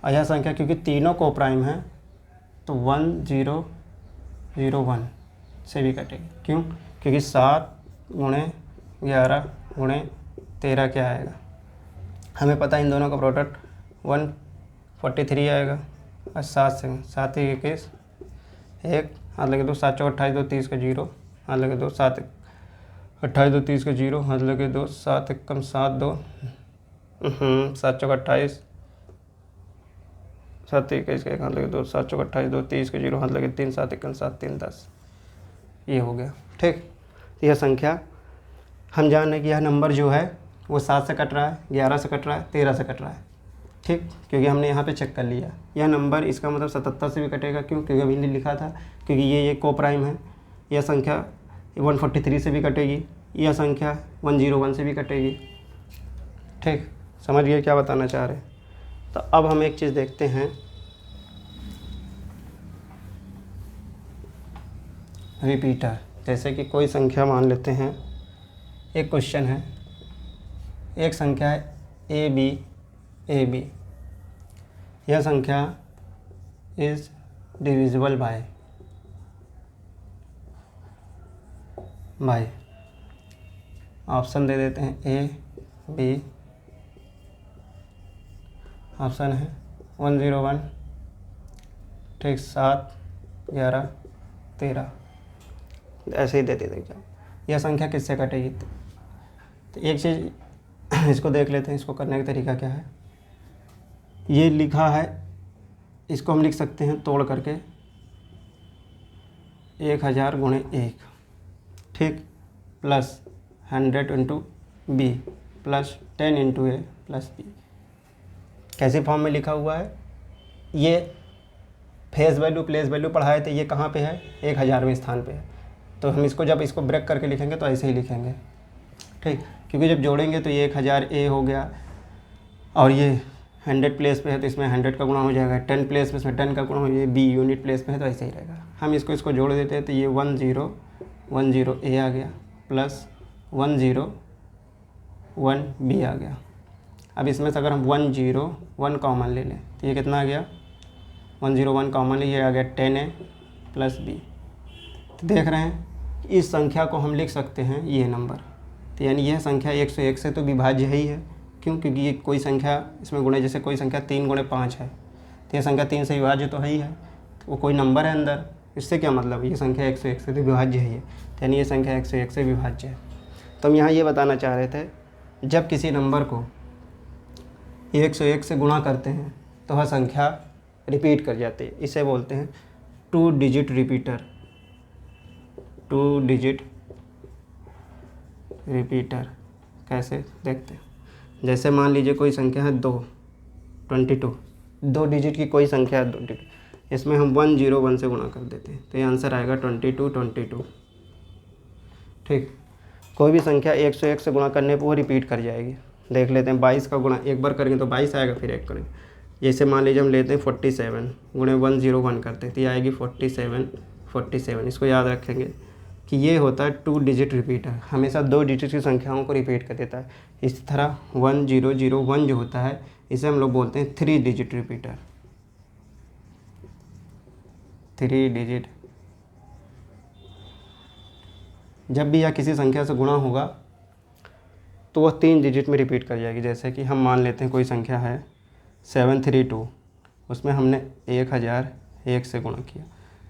और यह संख्या क्योंकि तीनों को प्राइम है तो 1001 से भी कटेगी। क्यों? क्योंकि 7 गुणे 11 गुणे 13 क्या आएगा, हमें पता है इन दोनों का प्रोडक्ट 143 आएगा। और 7 से 7 ही 21 1 हाथ लगे 2, 7 चौक 28 2 30 का 0 हाथ लगे 2, 7 28 2 30 का 0 हाथ लगे 2, 7 कम 7 2 7 चौक 28 7 21 का 1 हाथ लगे 2, 7 चौक 28 2 30 का 0 हाथ लगे 3 7 1 7 3 10। ये हो गया। ठीक, यह संख्या हम जान रहे कि यह नंबर जो है वो 7 से कट रहा है, 11 से कट रहा है, 13 से कट रहा है। ठीक, क्योंकि हमने यहाँ पे चेक कर लिया यह नंबर, इसका मतलब 77 से भी कटेगा। क्यों? क्योंकि अभी ने लिखा था क्योंकि ये को प्राइम है। यह संख्या 143 से भी कटेगी, यह संख्या 101 से भी कटेगी। ठीक, समझ गए क्या बताना चाह रहे हैं? तो अब हम एक चीज़ देखते हैं, रिपीटर। जैसे कि कोई संख्या मान लेते हैं, एक क्वेश्चन है, एक संख्या है ए बी, यह संख्या इज डिविजिबल बाय ऑप्शन दे देते हैं ए बी। ऑप्शन है 101, ठीक, 7 11 13, ऐसे ही दे देते एग्जाम। यह संख्या किससे कटेगी? तो एक चीज़ इसको देख लेते हैं, इसको करने का तरीका क्या है। ये लिखा है, इसको हम लिख सकते हैं तोड़ करके 1000 गुणे 1, ठीक, plus 100 into B plus 10 into A plus B. कैसे फॉर्म में लिखा हुआ है? ये फेस वैल्यू प्लेस वैल्यू पढ़ाए थे, ये कहाँ पे है? 1000वें स्थान पे है। तो हम इसको जब इसको ब्रेक करके लिखेंगे तो ऐसे ही लिखेंगे, ठीक, क्योंकि जब जोड़ेंगे तो ये 1000 ए हो गया, और ये 100 प्लेस पे है तो इसमें 100 का गुणा हो जाएगा, 10 प्लेस पे इसमें 10 का गुणा हो, ये बी यूनिट प्लेस पे है तो ऐसे ही रहेगा। हम इसको जोड़ देते हैं तो ये 1010 ए आ गया प्लस 101 बी आ गया। अब इसमें से अगर हम 101 कॉमन ले लें तो ये कितना आ गया? 101 कॉमन ले, ये आ गया 10a प्लस बी। तो देख रहे हैं इस संख्या को हम लिख सकते हैं ये नंबर, तो यानी यह संख्या 101 से तो विभाज्य ही है। क्यों? क्योंकि ये कोई संख्या इसमें गुणे, जैसे कोई संख्या 3 गुणे 5 है तो यह संख्या 3 से विभाज्य तो है ही है, तो वो कोई नंबर है अंदर। इससे क्या मतलब? ये संख्या 101 से तो विभाज्य है, तो यानी ये संख्या 101 से विभाज्य है। तो हम यहाँ ये बताना चाह रहे थे, जब किसी नंबर को 101 से गुणा करते हैं तो वह संख्या रिपीट कर जाती है। इसे बोलते हैं 2 डिजिट रिपीटर। 2 डिजिट रिपीटर कैसे देखते हैं? जैसे मान लीजिए कोई संख्या है 22, 2 डिजिट की कोई संख्या है 2 डिजिट, इसमें हम 101 से गुणा कर देते हैं तो ये आंसर आएगा 22। ठीक, कोई भी संख्या 101 से गुणा करने पर वो रिपीट कर जाएगी। देख लेते हैं, 22 का गुणा एक बार करेंगे तो 22 आएगा, फिर एक करेंगे। जैसे मान लीजिए हम लेते हैं 47 गुणे 101 करते हैं तो ये आएगी 47। इसको याद रखेंगे कि ये होता है 2 डिजिट रिपीटर, हमेशा 2 डिजिट की संख्याओं को रिपीट कर देता है। इस तरह 1001 जो होता है इसे हम लोग बोलते हैं 3 डिजिट रिपीटर। 3 डिजिट, जब भी यह किसी संख्या से गुणा होगा तो वह 3 डिजिट में रिपीट कर जाएगी। जैसे कि हम मान लेते हैं कोई संख्या है 732, उसमें हमने 1001 से गुणा किया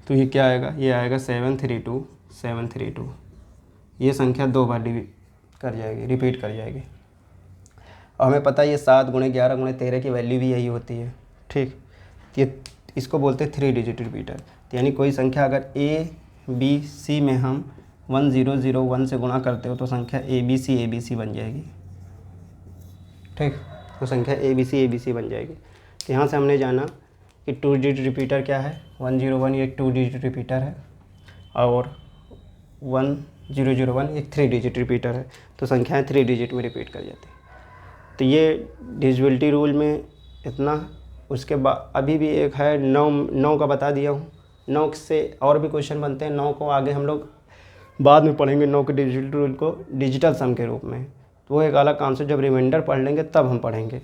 तो ये क्या आएगा? ये आएगा 732। ये संख्या 2 बार रिपीट कर जाएगी। और हमें पता है ये 7 गुणे 11 गुणे 13 की वैल्यू भी यही होती है। ठीक, ये इसको बोलते हैं 3 डिजिट रिपीटर। यानी कोई संख्या अगर ए बी सी में हम 1001 से गुणा करते हो तो संख्या ए बी सी बन जाएगी। ठीक, तो संख्या ए बी सी बन जाएगी। तो यहाँ से हमने जाना कि 2 डिजिट रिपीटर क्या है। 101 ये 2 डिजिट रिपीटर है और 1001 एक 3 डिजिट रिपीटर है, तो संख्याएं 3 डिजिट में रिपीट कर जाती है। तो ये डिविजिबिलिटी रूल में इतना। उसके बाद अभी भी एक है 9 का बता दिया हूँ। 9 से और भी क्वेश्चन बनते हैं। 9 को आगे हम लोग बाद में पढ़ेंगे, 9 के डिजिटल रूल को डिजिटल सम के रूप में। तो वो एक अलग कॉन्सेप्ट, जब रिमाइंडर पढ़ लेंगे तब हम पढ़ेंगे।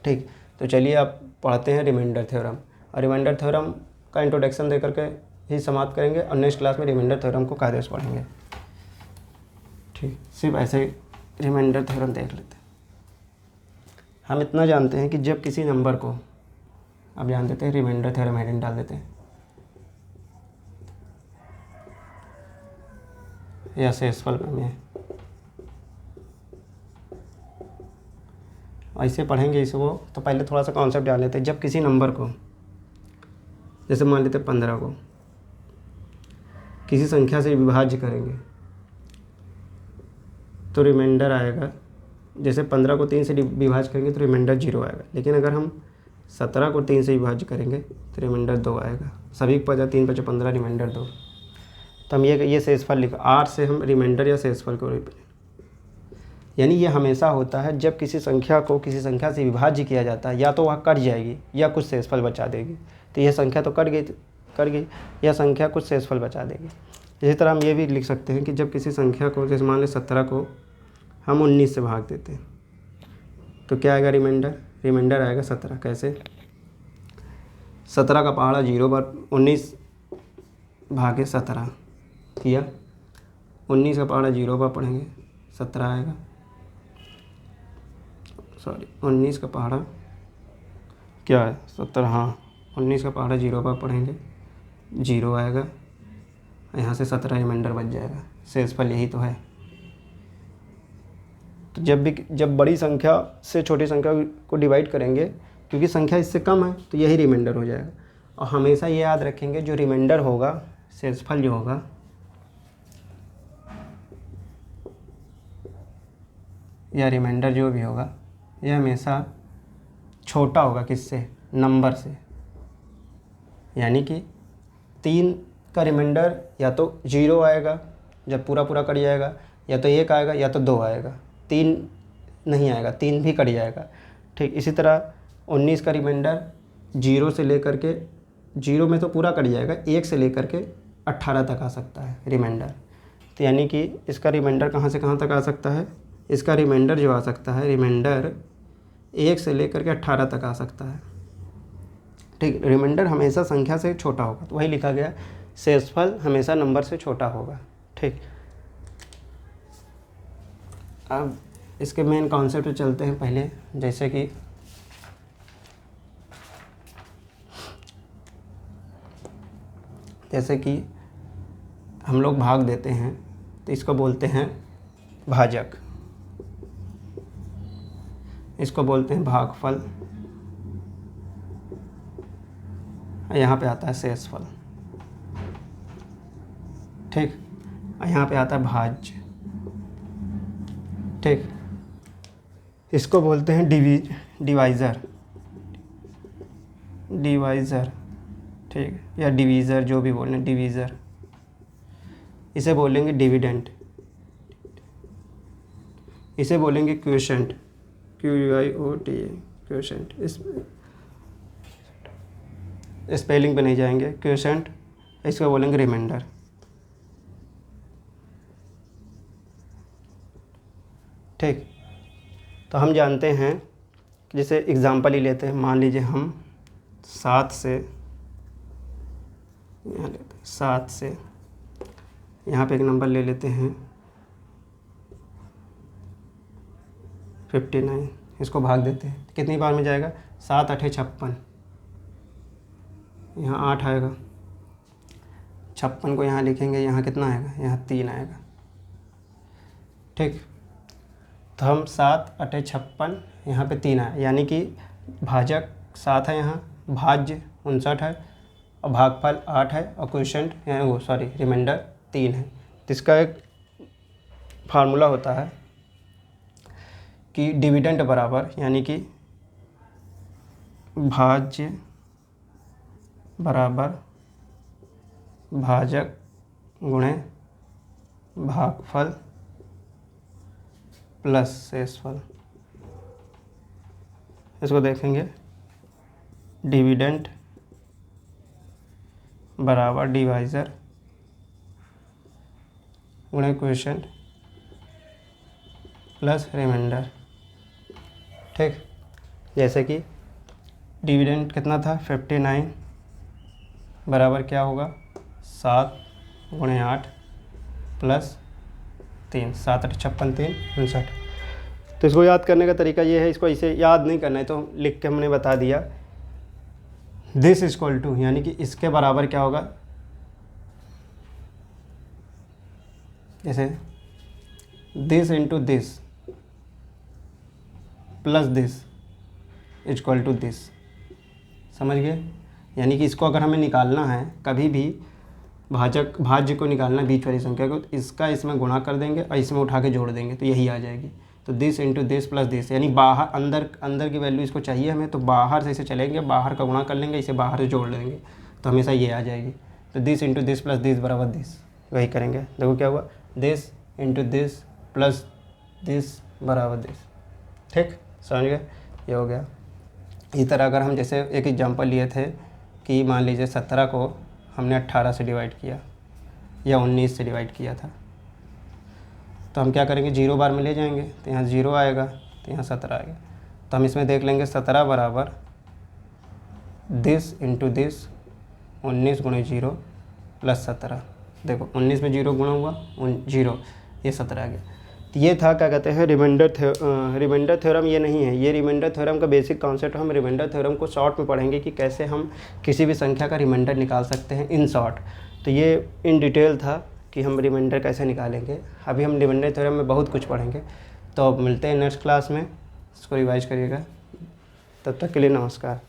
ठीक, तो चलिए आप पढ़ते हैं रिमाइंडर थ्योरम, और रिमाइंडर थ्योरम का इंट्रोडक्शन दे करके ही समाप्त करेंगे, और नेक्स्ट क्लास में रिमाइंडर थ्योरम को कायदे से पढ़ेंगे। ठीक, सिर्फ ऐसे ही रिमाइंडर थ्योरम देख लेते हैं। हम इतना जानते हैं कि जब किसी नंबर को, अब जान देते हैं रिमाइंडर थ्योरम हेडिंग डाल देते हैं, या शेषफल में ऐसे पढ़ेंगे इसको। तो पहले थोड़ा सा कॉन्सेप्ट जान लेते हैं। जब किसी नंबर को, जैसे मान लेते हैं 15 को किसी संख्या से विभाज्य करेंगे तो रिमाइंडर आएगा, जैसे 15 को 3 से विभाज्य करेंगे तो रिमाइंडर 0 आएगा। लेकिन अगर हम 17 को 3 से विभाज्य करेंगे तो रिमाइंडर 2 आएगा। सभी को पता 3 5 15 रिमाइंडर 2। तो हम ये शेषफल लिखा, 8 से हम रिमाइंडर या शेषफल को, यानी ये हमेशा होता है जब किसी संख्या को किसी संख्या से विभाज्य किया जाता है, या तो वह कट जाएगी या कुछ शेषफल बचा देगी। तो यह संख्या तो कट गई, यह संख्या कुछ शेषफल बचा देगी। इसी तरह हम ये भी लिख सकते हैं कि जब किसी संख्या को, जैसे मान लें 17 को हम 19 से भाग देते हैं तो क्या आएगा रिमाइंडर आएगा 17। कैसे? 17 का पहाड़ा 0 पर 19 भागे 17 किया, 19 का पहाड़ा 0 पर पढ़ेंगे 17 आएगा। 19 का पहाड़ा क्या है 17, हाँ 19 का पहाड़ा 0 पर पढ़ेंगे 0 आएगा, यहाँ से 17 रिमाइंडर बच जाएगा। शेषफल यही तो है। तो जब बड़ी संख्या से छोटी संख्या को डिवाइड करेंगे, क्योंकि संख्या इससे कम है तो यही रिमाइंडर हो जाएगा। और हमेशा ये याद रखेंगे जो रिमाइंडर होगा, शेषफल जो होगा, या रिमाइंडर जो भी होगा, यह हमेशा छोटा होगा किससे? नंबर से। यानी कि 3 का रिमाइंडर या तो 0 आएगा जब पूरा कट जाएगा, या तो 1 आएगा या तो 2 आएगा, 3 नहीं आएगा, 3 भी कट जाएगा। ठीक इसी तरह 19 का रिमाइंडर 0 से लेकर के, 0 में तो पूरा कट जाएगा, 1 से लेकर के 18 तक आ सकता है रिमाइंडर। तो यानी कि इसका रिमाइंडर कहाँ से कहाँ तक आ सकता है? इसका रिमाइंडर जो आ सकता है, रिमाइंडर 1 से लेकर के 18 तक आ सकता है। ठीक, रिमाइंडर हमेशा संख्या से छोटा होगा, तो वही लिखा गया, शेषफल हमेशा नंबर से छोटा होगा। ठीक, अब इसके मेन कॉन्सेप्ट पे चलते हैं पहले। जैसे कि हम लोग भाग देते हैं तो इसको बोलते हैं भाजक, इसको बोलते हैं भागफल, यहाँ पे आता है शेषफल। ठीक, यहाँ पे आता है भाज्य। ठीक, इसको बोलते हैं डिवाइज़र, ठीक, या डिवीज़र, जो भी बोलें, डिवीज़र। इसे बोलेंगे डिविडेंड, इसे बोलेंगे क्वोशेंट, QUIOT, क्वोशेंट। इस स्पेलिंग पे नहीं जाएंगे, क्वोशेंट। इसको बोलेंगे रिमाइंडर। ठीक, तो हम जानते हैं कि जैसे एग्ज़ाम्पल ही लेते हैं, मान लीजिए हम 7 से यहाँ लेते हैं, 7 से यहाँ पे एक नंबर ले लेते हैं 59, इसको भाग देते हैं, कितनी बार में जाएगा? 7 8 56, यहाँ 8 आएगा, 56 को यहाँ लिखेंगे, यहाँ कितना आएगा? यहाँ 3 आएगा। ठीक, तो हम 7 8 56, यहाँ पे 3 आया, यानी कि भाजक 7 है, यहाँ भाज्य 59 है, और भागफल 8 है, और क्वोशेंट रिमाइंडर 3 है। तो इसका एक फार्मूला होता है कि डिविडेंड बराबर, यानी कि भाज्य बराबर भाजक गुणे भागफल प्लस शेषफल। इसको देखेंगे, डिविडेंड बराबर डिवाइज़र गुणे क्वोशेंट प्लस रिमाइंडर। ठीक, जैसे कि डिविडेंड कितना था 59 बराबर क्या होगा 7 गुणे 8 प्लस 3, 7 8 56 3 59। तो इसको याद करने का तरीका ये है, इसको ऐसे याद नहीं करना है तो लिख के हमने बता दिया। दिस इक्वल टू यानी कि इसके बराबर क्या होगा, जैसे this into this plus this equal to this, समझ गए। यानी कि इसको अगर हमें निकालना है, कभी भी भाज्य को निकालना बीच वाली संख्या को, तो इसका इसमें गुणा कर देंगे और इसमें उठा के जोड़ देंगे तो यही आ जाएगी। तो this into this plus this, यानी बाहर अंदर की वैल्यू इसको चाहिए हमें, तो बाहर से इसे चलेंगे, बाहर का गुणा कर लेंगे, इसे बाहर से जोड़ लेंगे तो हमेशा ये आ जाएगी। तो this into this plus this बराबर दिस, वही करेंगे। देखो क्या हुआ, this into this plus this बराबर दिस। ठीक, समझ गए, ये हो गया। इसी तरह अगर हम जैसे एक एग्जांपल लिए थे कि मान लीजिए 17 को हमने 18 से डिवाइड किया या 19 से डिवाइड किया था, तो हम क्या करेंगे, 0 बार में ले जाएंगे तो यहाँ 0 आएगा, तो यहाँ 17 आएगा। तो हम इसमें देख लेंगे 17 बराबर दिस इंटू दिस 19 गुणे 0 प्लस 17। देखो 19 में 0 गुणा हुआ 0, ये 17 आ गया। तो ये था क्या कहते हैं रिमाइंडर थ्योरम। ये नहीं है, ये रिमाइंडर थ्योरम का बेसिक कॉन्सेप्ट। हम रिमाइंडर थ्योरम को शॉर्ट में पढ़ेंगे कि कैसे हम किसी भी संख्या का रिमाइंडर निकाल सकते हैं इन शॉर्ट। तो ये इन डिटेल था कि हम रिमाइंडर कैसे निकालेंगे। अभी हम रिमाइंडर थ्योरम में बहुत कुछ पढ़ेंगे। तो अब मिलते हैं नेक्स्ट क्लास में, इसको रिवाइज करिएगा। तब तक के लिए नमस्कार।